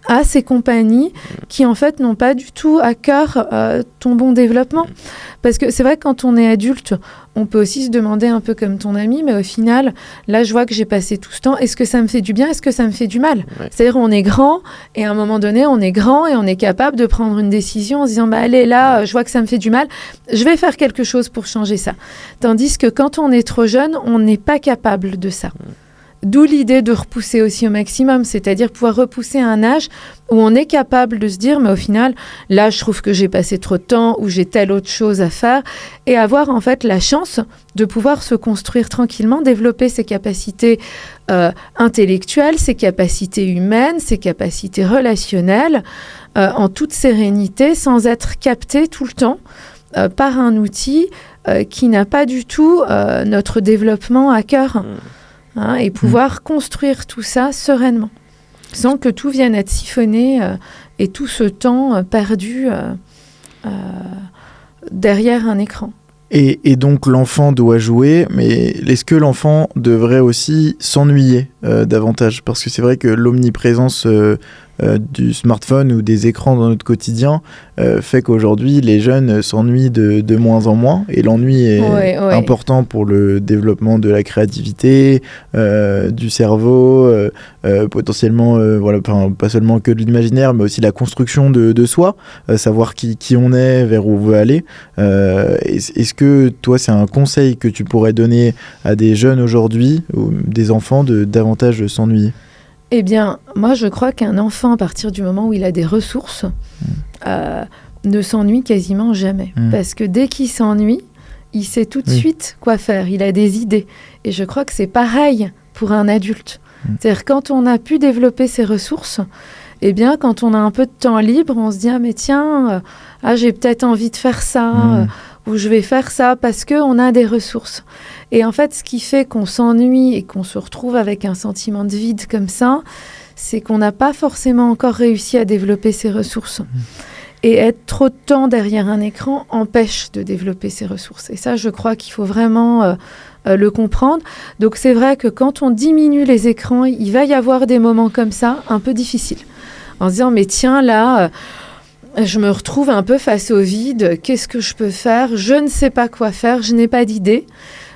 à ces compagnies qui, en fait, n'ont pas du tout à cœur ton bon développement. Parce que c'est vrai que quand on est adulte, on peut aussi se demander un peu comme ton ami, mais au final, là, je vois que j'ai passé tout ce temps. Est-ce que ça me fait du bien? Est-ce que ça me fait du mal? C'est-à-dire, on est grand, et à un moment donné, on est grand, et on est capable de prendre une décision en se disant, bah, allez, là, je vois que ça me fait du mal, je vais faire quelque chose pour changer ça. Tandis que quand on est trop jeune, on n'est pas capable de ça. D'où l'idée de repousser aussi au maximum, c'est-à-dire pouvoir repousser à un âge où on est capable de se dire, mais au final, là, je trouve que j'ai passé trop de temps ou j'ai telle autre chose à faire, et avoir en fait la chance de pouvoir se construire tranquillement, développer ses capacités intellectuelles, ses capacités humaines, ses capacités relationnelles, en toute sérénité, sans être capté tout le temps par un outil qui n'a pas du tout notre développement à cœur. Et pouvoir construire tout ça sereinement, sans que tout vienne être siphonné et tout ce temps perdu derrière un écran. Et donc l'enfant doit jouer, mais est-ce que l'enfant devrait aussi s'ennuyer davantage? Parce que c'est vrai que l'omniprésence du smartphone ou des écrans dans notre quotidien fait qu'aujourd'hui les jeunes s'ennuient de moins en moins, et l'ennui est important pour le développement de la créativité, du cerveau, potentiellement pas seulement que de l'imaginaire, mais aussi la construction de soi, savoir qui on est, vers où on veut aller. Est-ce que toi c'est un conseil que tu pourrais donner à des jeunes aujourd'hui, ou des enfants, de davantage s'ennuyer? Eh bien, moi, je crois qu'un enfant, à partir du moment où il a des ressources, ne s'ennuie quasiment jamais. Parce que dès qu'il s'ennuie, il sait tout de suite quoi faire. Il a des idées. Et je crois que c'est pareil pour un adulte. C'est-à-dire, quand on a pu développer ses ressources, eh bien, quand on a un peu de temps libre, on se dit « Ah, mais tiens, j'ai peut-être envie de faire ça, ou je vais faire ça », parce qu'on a des ressources. Et en fait, ce qui fait qu'on s'ennuie et qu'on se retrouve avec un sentiment de vide comme ça, c'est qu'on n'a pas forcément encore réussi à développer ses ressources. Et être trop de temps derrière un écran empêche de développer ses ressources. Et ça, je crois qu'il faut vraiment le comprendre. Donc, c'est vrai que quand on diminue les écrans, il va y avoir des moments comme ça, un peu difficiles. En se disant, mais tiens, là... je me retrouve un peu face au vide. Qu'est-ce que je peux faire? Je ne sais pas quoi faire, je n'ai pas d'idée.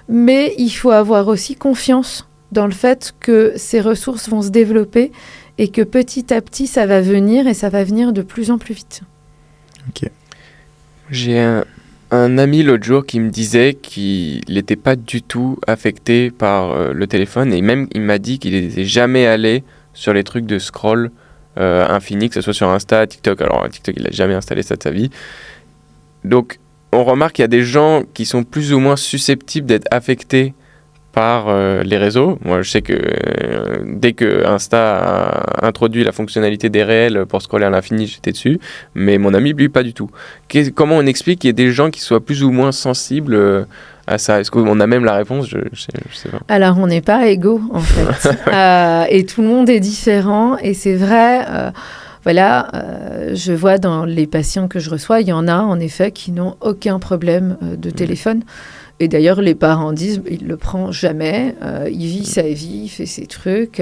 Mais il faut avoir aussi confiance dans le fait que ces ressources vont se développer et que petit à petit, ça va venir, et ça va venir de plus en plus vite. Ok. J'ai un ami l'autre jour qui me disait qu'il n'était pas du tout affecté par le téléphone, et même il m'a dit qu'il n'était jamais allé sur les trucs de scroll infini, que ce soit sur Insta, TikTok. Alors TikTok, il n'a jamais installé ça de sa vie. Donc on remarque qu'il y a des gens qui sont plus ou moins susceptibles d'être affectés par les réseaux. Moi, je sais que dès que Insta a introduit la fonctionnalité des réels pour scroller à l'infini, j'étais dessus. Mais mon ami, lui, pas du tout. Comment on explique qu'il y ait des gens qui soient plus ou moins sensibles à ça? Est-ce qu'on a même la réponse? Je sais pas. Alors, on n'est pas égaux, en fait. Et tout le monde est différent. Et c'est vrai... je vois dans les patients que je reçois, il y en a en effet qui n'ont aucun problème de téléphone. Et d'ailleurs, les parents disent, il ne le prend jamais, il vit sa vie, il fait ses trucs.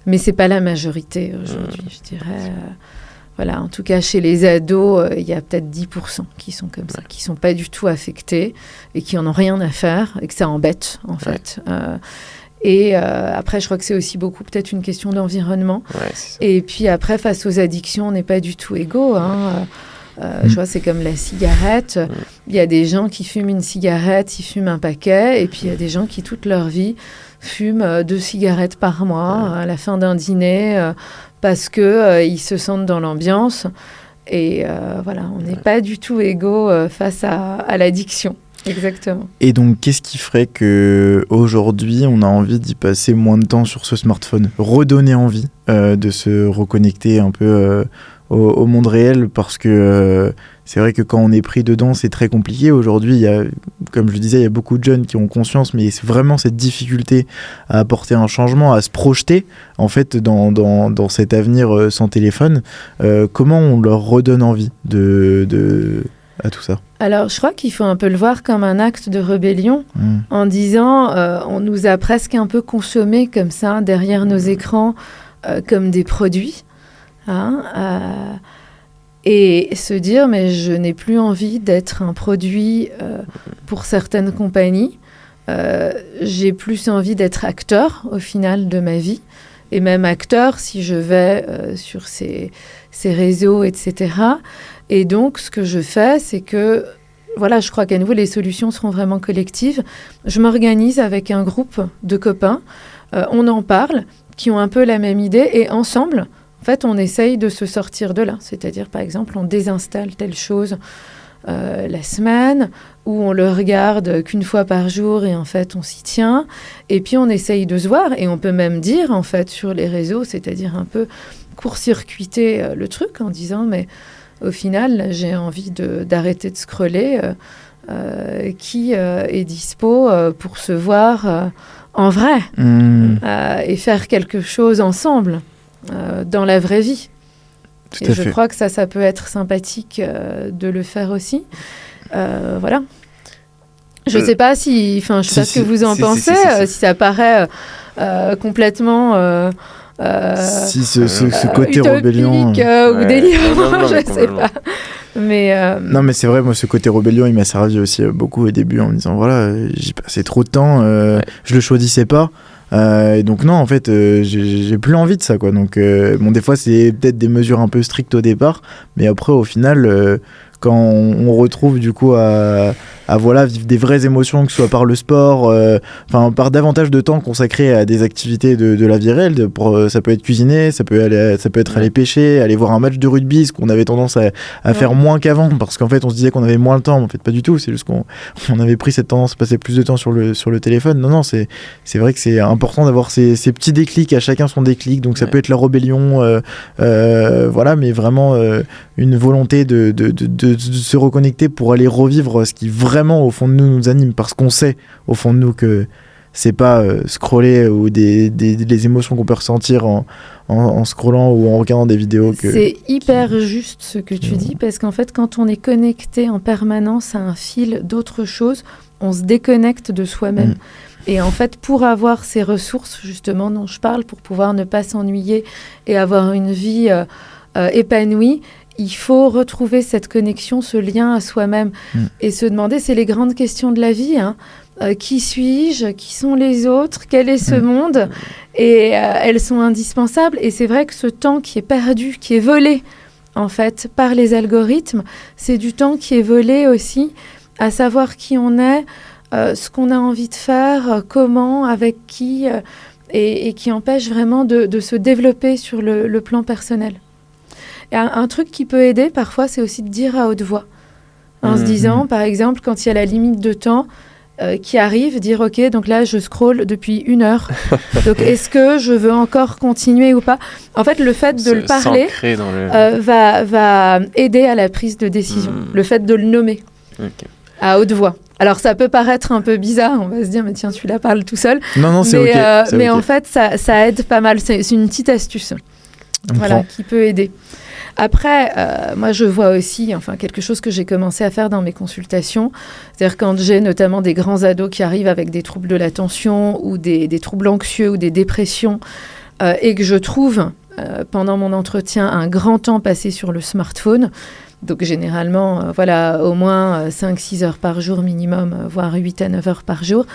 Mais ce n'est pas la majorité aujourd'hui, je dirais. En tout cas, chez les ados, il y a peut-être 10% qui sont comme ça, qui ne sont pas du tout affectés et qui n'en ont rien à faire et que ça embête, en fait. Et après, je crois que c'est aussi beaucoup peut-être une question d'environnement. Et puis après, face aux addictions, on n'est pas du tout égaux. Je vois, c'est comme la cigarette. Il y a des gens qui fument une cigarette, ils fument un paquet. Et puis, il y a des gens qui, toute leur vie, fument 2 cigarettes par mois à la fin d'un dîner parce qu'ils se sentent dans l'ambiance. Et on n'est pas du tout égaux face à l'addiction. Exactement. Et donc, qu'est-ce qui ferait qu'aujourd'hui, on a envie d'y passer moins de temps sur ce smartphone ? Redonner envie de se reconnecter un peu au monde réel, parce que c'est vrai que quand on est pris dedans, c'est très compliqué. Aujourd'hui, comme je le disais, il y a beaucoup de jeunes qui ont conscience, mais c'est vraiment cette difficulté à apporter un changement, à se projeter en fait dans cet avenir sans téléphone. Comment on leur redonne envie à tout ça ? Alors, je crois qu'il faut un peu le voir comme un acte de rébellion, en disant on nous a presque un peu consommés comme ça, derrière nos écrans, comme des produits. Et se dire, mais je n'ai plus envie d'être un produit pour certaines compagnies. J'ai plus envie d'être acteur, au final, de ma vie. Et même acteur, si je vais sur ces réseaux, etc. Et donc, ce que je fais, c'est que, voilà, je crois qu'à nouveau, les solutions seront vraiment collectives. Je m'organise avec un groupe de copains. On en parle, qui ont un peu la même idée. Et ensemble, en fait, on essaye de se sortir de là. C'est-à-dire, par exemple, on désinstalle telle chose la semaine, ou on le regarde qu'une fois par jour et en fait, on s'y tient. Et puis, on essaye de se voir. Et on peut même dire, en fait, sur les réseaux, c'est-à-dire un peu court-circuiter le truc en disant, mais au final, j'ai envie d'arrêter de scroller. Qui est dispo pour se voir en vrai et faire quelque chose ensemble. Dans la vraie vie. Et je crois que ça peut être sympathique de le faire aussi. Voilà. Je ne sais pas si... Enfin, je ne sais pas ce que vous en pensez, si ça paraît complètement... ce côté rébellion... ou délirant, je ne sais pas. Non, mais c'est vrai, moi, ce côté rébellion, il m'a servi aussi beaucoup au début en me disant, voilà, j'y passais trop de temps, je le choisissais pas. Et donc non, en fait, j'ai plus envie de ça, quoi. Donc bon, des fois c'est peut-être des mesures un peu strictes au départ, mais après au final, quand on retrouve du coup à voilà, vivre des vraies émotions, que ce soit par le sport, par davantage de temps consacré à des activités de la vie réelle. Ça peut être cuisiner, ça peut être aller pêcher, aller voir un match de rugby, ce qu'on avait tendance à faire moins qu'avant, parce qu'en fait on se disait qu'on avait moins le temps, mais en fait pas du tout, c'est juste qu'on avait pris cette tendance à passer plus de temps sur le téléphone. Non, c'est vrai que c'est important d'avoir ces petits déclics, à chacun son déclic, donc ça peut être la rébellion, voilà, mais vraiment une volonté de se reconnecter pour aller revivre ce qui vraiment au fond de nous anime, parce qu'on sait au fond de nous que c'est pas scroller ou les émotions qu'on peut ressentir en scrollant ou en regardant des vidéos C'est hyper juste ce que tu dis, parce qu'en fait quand on est connecté en permanence à un fil d'autre chose, on se déconnecte de soi-même. Et en fait, pour avoir ces ressources justement dont je parle, pour pouvoir ne pas s'ennuyer et avoir une vie épanouie, il faut retrouver cette connexion, ce lien à soi-même et se demander, c'est les grandes questions de la vie, qui suis-je, qui sont les autres, quel est ce monde, et elles sont indispensables. Et c'est vrai que ce temps qui est perdu, qui est volé en fait par les algorithmes, c'est du temps qui est volé aussi à savoir qui on est, ce qu'on a envie de faire, comment, avec qui, et qui empêche vraiment de se développer sur le plan personnel. Et un truc qui peut aider parfois, c'est aussi de dire à haute voix, en se disant, par exemple, quand il y a la limite de temps qui arrive, dire ok, donc là je scrolle depuis 1 heure, donc est-ce que je veux encore continuer ou pas ? En fait, le fait de le parler va aider à la prise de décision, le fait de le nommer à haute voix. Alors ça peut paraître un peu bizarre, on va se dire mais tiens, celui-là parle tout seul. Non, c'est ok. Mais en fait, ça aide pas mal, c'est une petite astuce qui peut aider. Après, moi, je vois aussi quelque chose que j'ai commencé à faire dans mes consultations. C'est-à-dire quand j'ai notamment des grands ados qui arrivent avec des troubles de l'attention ou des troubles anxieux ou des dépressions et que je trouve pendant mon entretien un grand temps passé sur le smartphone, donc généralement, au moins 5-6 heures par jour minimum, voire 8 à 9 heures par jour,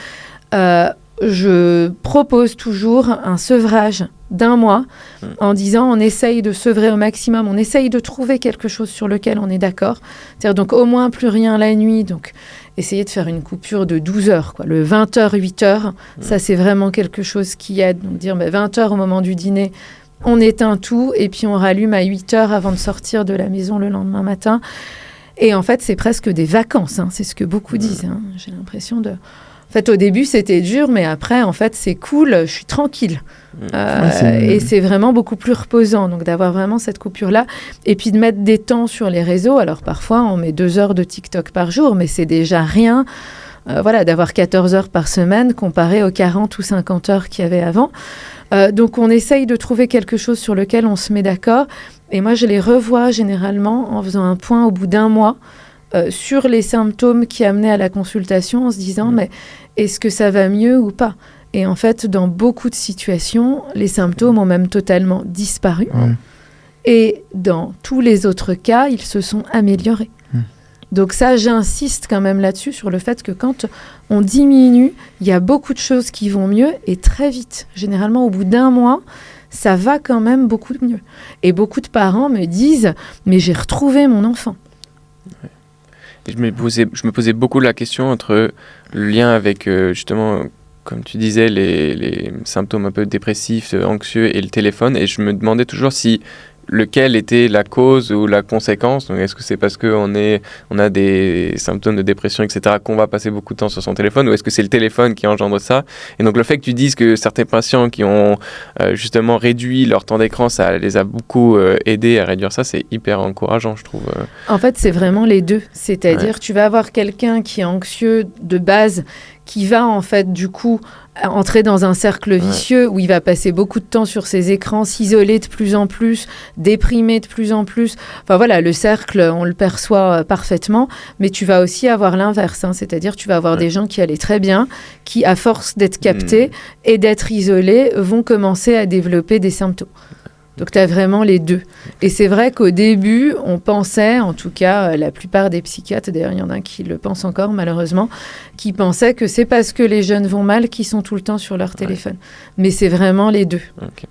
je propose toujours un sevrage d'1 mois en disant on essaye de sevrer au maximum, on essaye de trouver quelque chose sur lequel on est d'accord. C'est-à-dire donc au moins plus rien la nuit, donc essayer de faire une coupure de 12 heures, le 20h, 8h, ça c'est vraiment quelque chose qui aide. Donc dire 20h au moment du dîner, on éteint tout et puis on rallume à 8h avant de sortir de la maison le lendemain matin. Et en fait, c'est presque des vacances, hein, c'est ce que beaucoup disent. Hein. J'ai l'impression de... En fait, au début, c'était dur, mais après, en fait, c'est cool, je suis tranquille. Et c'est vraiment beaucoup plus reposant, donc d'avoir vraiment cette coupure-là. Et puis de mettre des temps sur les réseaux. Alors parfois, on met 2 heures de TikTok par jour, mais c'est déjà rien. D'avoir 14 heures par semaine comparé aux 40 ou 50 heures qu'il y avait avant. Donc on essaye de trouver quelque chose sur lequel on se met d'accord. Et moi, je les revois généralement en faisant un point au bout d'1 mois sur les symptômes qui amenaient à la consultation, en se disant mais est-ce que ça va mieux ou pas ? Et en fait, dans beaucoup de situations, les symptômes ont même totalement disparu. Et dans tous les autres cas, ils se sont améliorés. Donc ça, j'insiste quand même là-dessus, sur le fait que quand on diminue, il y a beaucoup de choses qui vont mieux et très vite. Généralement, au bout d'1 mois, ça va quand même beaucoup mieux. Et beaucoup de parents me disent « mais j'ai retrouvé mon enfant ». Et je me posais beaucoup la question entre le lien avec, justement, comme tu disais, les symptômes un peu dépressifs, anxieux et le téléphone. Et je me demandais toujours si lequel était la cause ou la conséquence. Donc, est-ce que c'est parce qu'on a des symptômes de dépression, etc., qu'on va passer beaucoup de temps sur son téléphone, ou est-ce que c'est le téléphone qui engendre ça ? Et donc, le fait que tu dises que certains patients qui ont justement réduit leur temps d'écran, ça les a beaucoup aidés à réduire ça, c'est hyper encourageant, je trouve. En fait, c'est vraiment les deux. C'est-à-dire, tu vas avoir quelqu'un qui est anxieux de base, qui va en fait du coup entrer dans un cercle vicieux où il va passer beaucoup de temps sur ses écrans, s'isoler de plus en plus, déprimer de plus en plus. Enfin voilà, le cercle, on le perçoit parfaitement, mais tu vas aussi avoir l'inverse, hein, c'est-à-dire tu vas avoir des gens qui allaient très bien, qui à force d'être captés et d'être isolés, vont commencer à développer des symptômes. Donc, tu as vraiment les deux. Et c'est vrai qu'au début, on pensait, en tout cas, la plupart des psychiatres, d'ailleurs, il y en a qui le pensent encore, malheureusement, qui pensaient que c'est parce que les jeunes vont mal qu'ils sont tout le temps sur leur téléphone. Mais c'est vraiment les deux. Okay.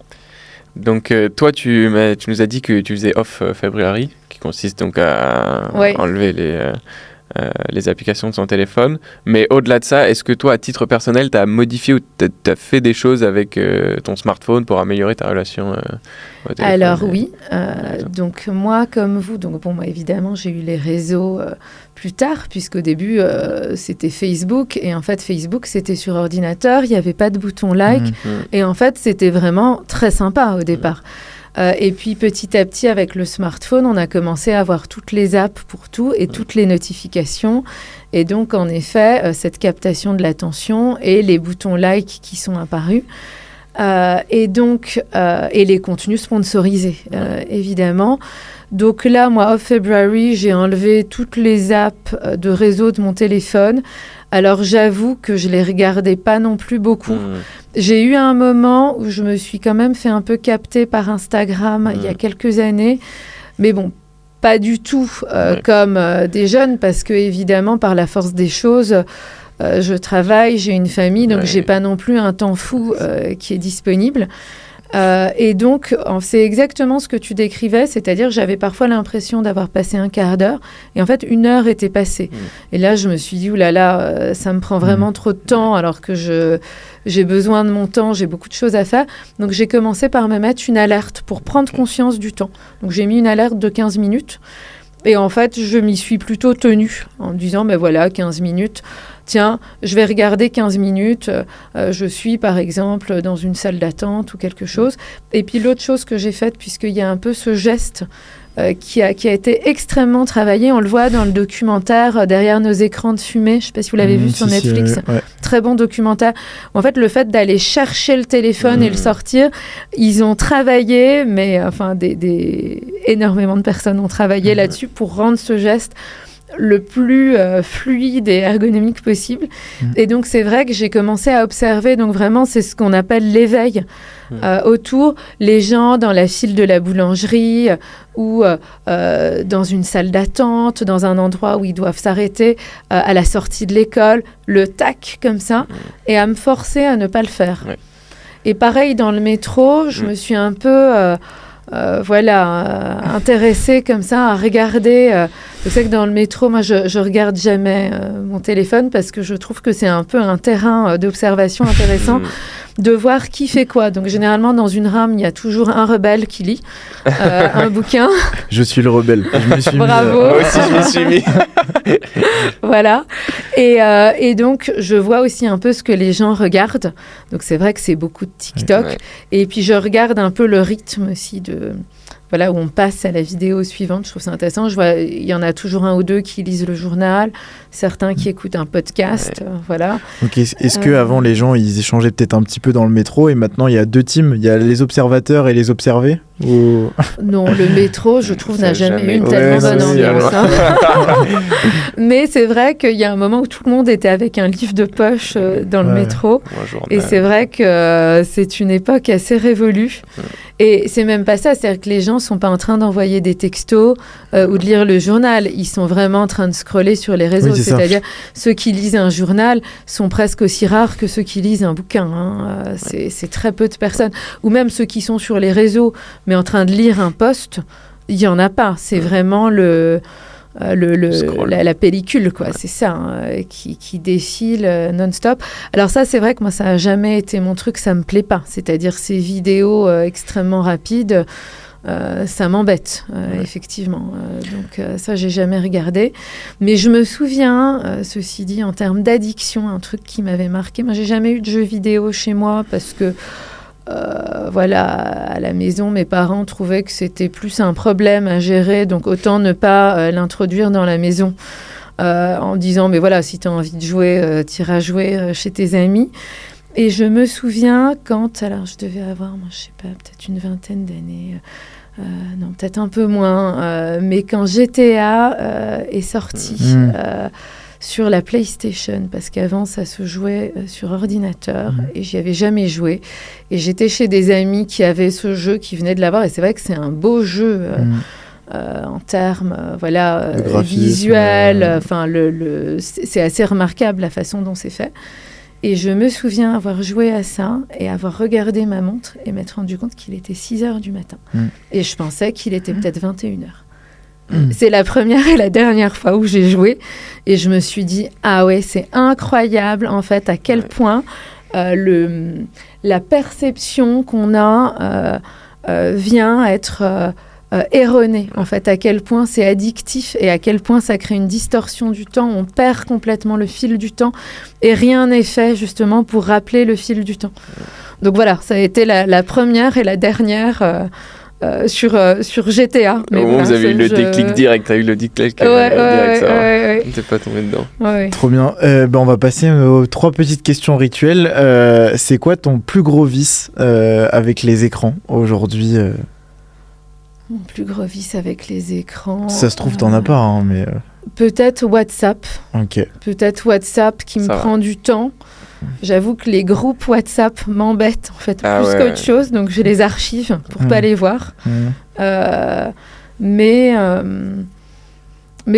Donc, toi, tu nous as dit que tu faisais Off February, qui consiste donc à enlever les applications de son téléphone. Mais au-delà de ça, est-ce que toi, à titre personnel, tu as modifié ou tu as fait des choses avec ton smartphone pour améliorer ta relation au téléphone? Alors oui, donc moi comme vous, donc bon, moi évidemment j'ai eu les réseaux plus tard, puisqu'au début c'était Facebook, et en fait Facebook c'était sur ordinateur, il n'y avait pas de bouton like, et en fait c'était vraiment très sympa au départ. Et puis petit à petit, avec le smartphone, on a commencé à avoir toutes les apps pour tout et toutes les notifications. Et donc, en effet, cette captation de l'attention et les boutons like qui sont apparus. Et les contenus sponsorisés, évidemment. Donc là, moi, Off February, j'ai enlevé toutes les apps de réseau de mon téléphone. Alors, j'avoue que je ne les regardais pas non plus beaucoup. J'ai eu un moment où je me suis quand même fait un peu capter par Instagram il y a quelques années. Mais bon, pas du tout comme des jeunes, parce que, évidemment, par la force des choses, je travaille, j'ai une famille, donc je n'ai pas non plus un temps fou qui est disponible. Et donc, c'est exactement ce que tu décrivais, c'est-à-dire j'avais parfois l'impression d'avoir passé un quart d'heure et en fait 1 heure était passée. Et là, je me suis dit, oulala, ça me prend vraiment trop de temps alors que j'ai besoin de mon temps, j'ai beaucoup de choses à faire. Donc, j'ai commencé par me mettre une alerte pour prendre conscience du temps. Donc, j'ai mis une alerte de 15 minutes et en fait, je m'y suis plutôt tenue en me disant, ben voilà, 15 minutes... Tiens, je vais regarder 15 minutes, je suis par exemple dans une salle d'attente ou quelque chose. Et puis l'autre chose que j'ai faite, puisqu'il y a un peu ce geste qui a été extrêmement travaillé, on le voit dans le documentaire Derrière nos écrans de fumée, je ne sais pas si vous l'avez vu sur Netflix, très bon documentaire. En fait, le fait d'aller chercher le téléphone et le sortir, ils ont travaillé, mais enfin énormément de personnes ont travaillé là-dessus pour rendre ce geste le plus fluide et ergonomique possible. Et donc, c'est vrai que j'ai commencé à observer, donc vraiment, c'est ce qu'on appelle l'éveil autour, les gens dans la file de la boulangerie ou dans une salle d'attente, dans un endroit où ils doivent s'arrêter, à la sortie de l'école, le tac, comme ça, et à me forcer à ne pas le faire. Et pareil, dans le métro, je me suis un peu... intéressée comme ça à regarder. Je sais que dans le métro, moi, je regarde jamais mon téléphone parce que je trouve que c'est un peu un terrain d'observation intéressant de voir qui fait quoi. Donc, généralement, dans une rame, il y a toujours un rebelle qui lit un bouquin. Je suis le rebelle. Je me suis Bravo. Moi aussi, je m'y suis mis. Voilà. Et donc, je vois aussi un peu ce que les gens regardent. Donc, c'est vrai que c'est beaucoup de TikTok. Ouais. Et puis, je regarde un peu le rythme aussi où on passe à la vidéo suivante. Je trouve ça intéressant. Je vois, il y en a toujours un ou deux qui lisent le journal, certains qui écoutent un podcast. Voilà. Ok, est-ce que avant les gens ils échangeaient peut-être un petit peu dans le métro et maintenant il y a deux teams, il y a les observateurs et les observés ou... Non, le métro, je trouve, n'a jamais eu une Ouais, tellement bonne non, ambiance. Mais c'est vrai qu'il y a un moment où tout le monde était avec un livre de poche dans le métro. Et c'est vrai que c'est une époque assez révolue. Et c'est même pas ça, c'est-à-dire que les gens sont pas en train d'envoyer des textos ou de lire le journal. Ils sont vraiment en train de scroller sur les réseaux. Oui, c'est-à-dire ceux qui lisent un journal sont presque aussi rares que ceux qui lisent un bouquin. Hein. C'est très peu de personnes. Ou même ceux qui sont sur les réseaux mais en train de lire un post, il n'y en a pas. C'est vraiment la pellicule, quoi. C'est ça, qui défile non-stop. Alors ça, c'est vrai que moi, ça n'a jamais été mon truc, ça ne me plaît pas. C'est-à-dire ces vidéos extrêmement rapides, ça m'embête, effectivement. Donc ça, j'ai jamais regardé. Mais je me souviens, ceci dit, en termes d'addiction, un truc qui m'avait marqué. Moi, j'ai jamais eu de jeux vidéo chez moi parce que à la maison, mes parents trouvaient que c'était plus un problème à gérer, donc autant ne pas l'introduire dans la maison en disant, mais voilà, si tu as envie de jouer, t'iras jouer chez tes amis. Et je me souviens alors je devais avoir, moi, je sais pas, peut-être une vingtaine d'années, non, peut-être un peu moins, mais quand GTA est sorti... sur la PlayStation, parce qu'avant, ça se jouait sur ordinateur et j'y avais jamais joué. Et j'étais chez des amis qui avaient ce jeu, qui venaient de l'avoir. Et c'est vrai que c'est un beau jeu en termes visuels. C'est assez remarquable la façon dont c'est fait. Et je me souviens avoir joué à ça et avoir regardé ma montre et m'être rendu compte qu'il était 6h du matin. Et je pensais qu'il était peut-être 21h. C'est la première et la dernière fois où j'ai joué et je me suis dit ah ouais, c'est incroyable en fait à quel point la perception qu'on a vient être erronée en fait, à quel point c'est addictif et à quel point ça crée une distorsion du temps. On perd complètement le fil du temps et rien n'est fait justement pour rappeler le fil du temps. Donc voilà, ça a été la première et la dernière sur GTA. Mais bon, vous avez eu le déclic direct, t'as eu le déclic direct, ça va. T'es pas tombé dedans. Ouais. Trop bien. On va passer aux 3 petites questions rituelles. C'est quoi ton plus gros vice avec les écrans aujourd'hui Mon plus gros vice avec les écrans... Ça se trouve, t'en as pas, hein, mais... Peut-être WhatsApp. Ok. Peut-être WhatsApp qui me prend du temps. J'avoue que les groupes WhatsApp m'embêtent en fait plus qu'autre chose, donc je les archive pour pas les voir. Mais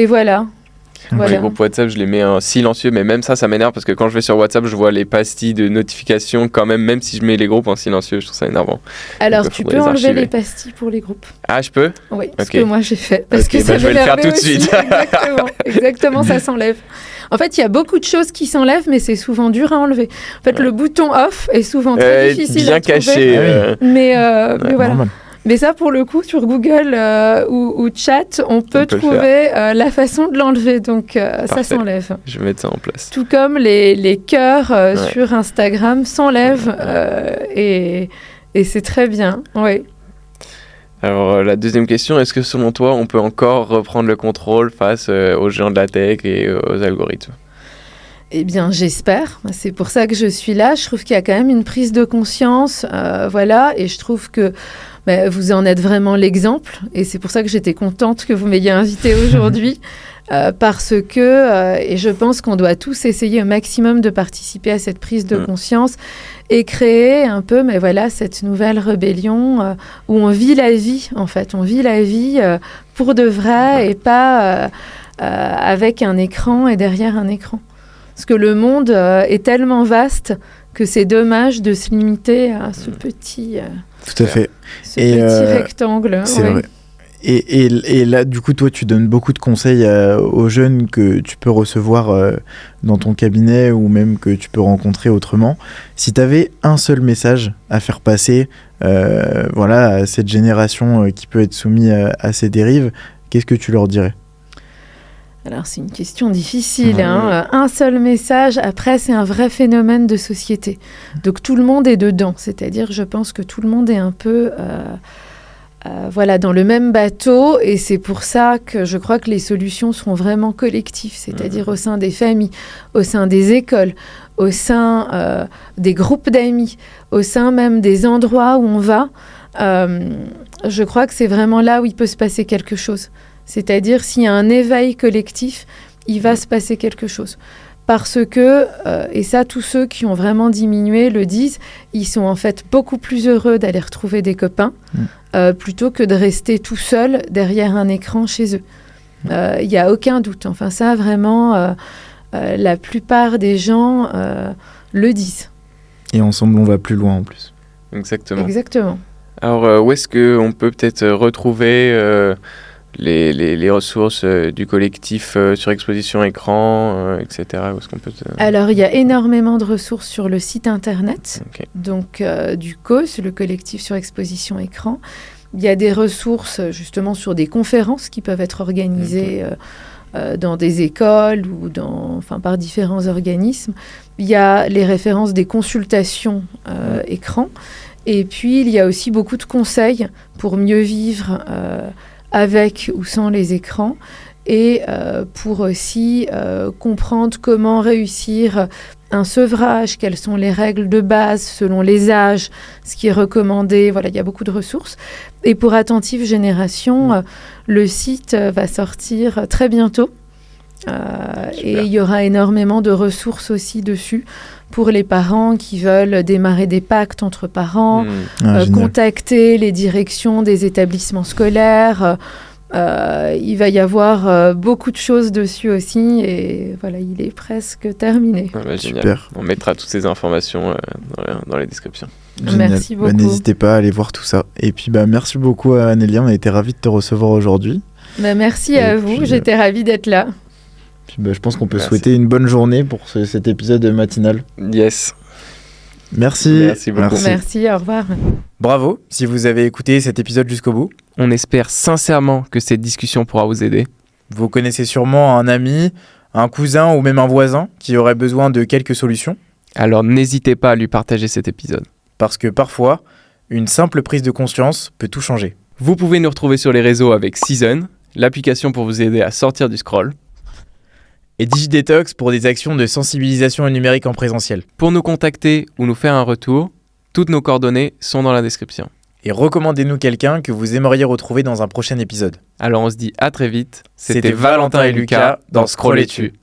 voilà. Les groupes WhatsApp, je les mets en silencieux, mais même ça m'énerve parce que quand je vais sur WhatsApp, je vois les pastilles de notifications quand même si je mets les groupes en silencieux, je trouve ça énervant. Alors tu peux enlever les pastilles pour les groupes. Ah, je peux ? Oui, ce que moi j'ai fait. Parce que ça je vais le faire tout de suite. Exactement, ça s'enlève. En fait, il y a beaucoup de choses qui s'enlèvent, mais c'est souvent dur à enlever. En fait, le bouton off est souvent très difficile à trouver. Bien caché. Mais voilà. Normal. Mais ça, pour le coup, sur Google ou chat, on peut trouver la façon de l'enlever. Donc, ça s'enlève. Je vais mettre ça en place. Tout comme les cœurs sur Instagram s'enlèvent. Et c'est très bien. Oui. Alors, la deuxième question, est-ce que selon toi, on peut encore reprendre le contrôle face aux géants de la tech et aux algorithmes ? Eh bien, j'espère. C'est pour ça que je suis là. Je trouve qu'il y a quand même une prise de conscience. Et je trouve que vous en êtes vraiment l'exemple. Et c'est pour ça que j'étais contente que vous m'ayez invitée aujourd'hui. Parce que, et je pense qu'on doit tous essayer au maximum de participer à cette prise de conscience et créer un peu, cette nouvelle rébellion où on vit la vie, en fait. On vit la vie pour de vrai et pas avec un écran et derrière un écran. Parce que le monde est tellement vaste que c'est dommage de se limiter à ce petit Tout à fait. Ce petit rectangle. C'est ouais. vrai. Et là, du coup, toi, tu donnes beaucoup de conseils aux jeunes que tu peux recevoir dans ton cabinet ou même que tu peux rencontrer autrement. Si tu avais un seul message à faire passer à cette génération qui peut être soumise à ces dérives, qu'est-ce que tu leur dirais ? Alors, c'est une question difficile. Un seul message, après, c'est un vrai phénomène de société. Donc, tout le monde est dedans. C'est-à-dire, je pense que tout le monde est un peu... dans le même bateau, et c'est pour ça que je crois que les solutions seront vraiment collectives, c'est-à-dire au sein des familles, au sein des écoles, au sein des groupes d'amis, au sein même des endroits où on va. Je crois que c'est vraiment là où il peut se passer quelque chose. C'est-à-dire s'il y a un éveil collectif, il va se passer quelque chose. Parce que, et ça, tous ceux qui ont vraiment diminué le disent, ils sont en fait beaucoup plus heureux d'aller retrouver des copains plutôt que de rester tout seul derrière un écran chez eux. Il n'y a aucun doute. Enfin, ça, vraiment, la plupart des gens le disent. Et ensemble, on va plus loin en plus. Exactement. Alors, où est-ce qu'on peut peut-être retrouver... les ressources du collectif sur exposition écran, etc. Où est-ce qu'on peut Alors, il y a énormément de ressources sur le site internet, donc du COS, le collectif sur exposition écran. Il y a des ressources justement sur des conférences qui peuvent être organisées dans des écoles ou par différents organismes. Il y a les références des consultations écran. Et puis, il y a aussi beaucoup de conseils pour mieux vivre avec ou sans les écrans, et pour aussi comprendre comment réussir un sevrage, quelles sont les règles de base selon les âges, ce qui est recommandé. Voilà, il y a beaucoup de ressources. Et pour Attentive Génération, le site va sortir très bientôt. Et il y aura énormément de ressources aussi dessus pour les parents qui veulent démarrer des pactes entre parents, contacter les directions des établissements scolaires. Il va y avoir beaucoup de choses dessus aussi, et voilà, il est presque terminé. Super. On mettra toutes ces informations dans les descriptions. Génial. Merci beaucoup. N'hésitez pas à aller voir tout ça. Et puis merci beaucoup à Anélia, on a été ravis de te recevoir aujourd'hui. Merci à vous, j'étais ravie d'être là. Puis, je pense qu'on peut souhaiter une bonne journée pour cet épisode matinal. Yes. Merci beaucoup. Merci, au revoir. Bravo si vous avez écouté cet épisode jusqu'au bout. On espère sincèrement que cette discussion pourra vous aider. Vous connaissez sûrement un ami, un cousin ou même un voisin qui aurait besoin de quelques solutions. Alors n'hésitez pas à lui partager cet épisode. Parce que parfois, une simple prise de conscience peut tout changer. Vous pouvez nous retrouver sur les réseaux avec Season, l'application pour vous aider à sortir du scroll. Et DigiDetox pour des actions de sensibilisation numérique en présentiel. Pour nous contacter ou nous faire un retour, toutes nos coordonnées sont dans la description. Et recommandez-nous quelqu'un que vous aimeriez retrouver dans un prochain épisode. Alors on se dit à très vite. C'était Valentin et Lucas dans Scroll et Tu.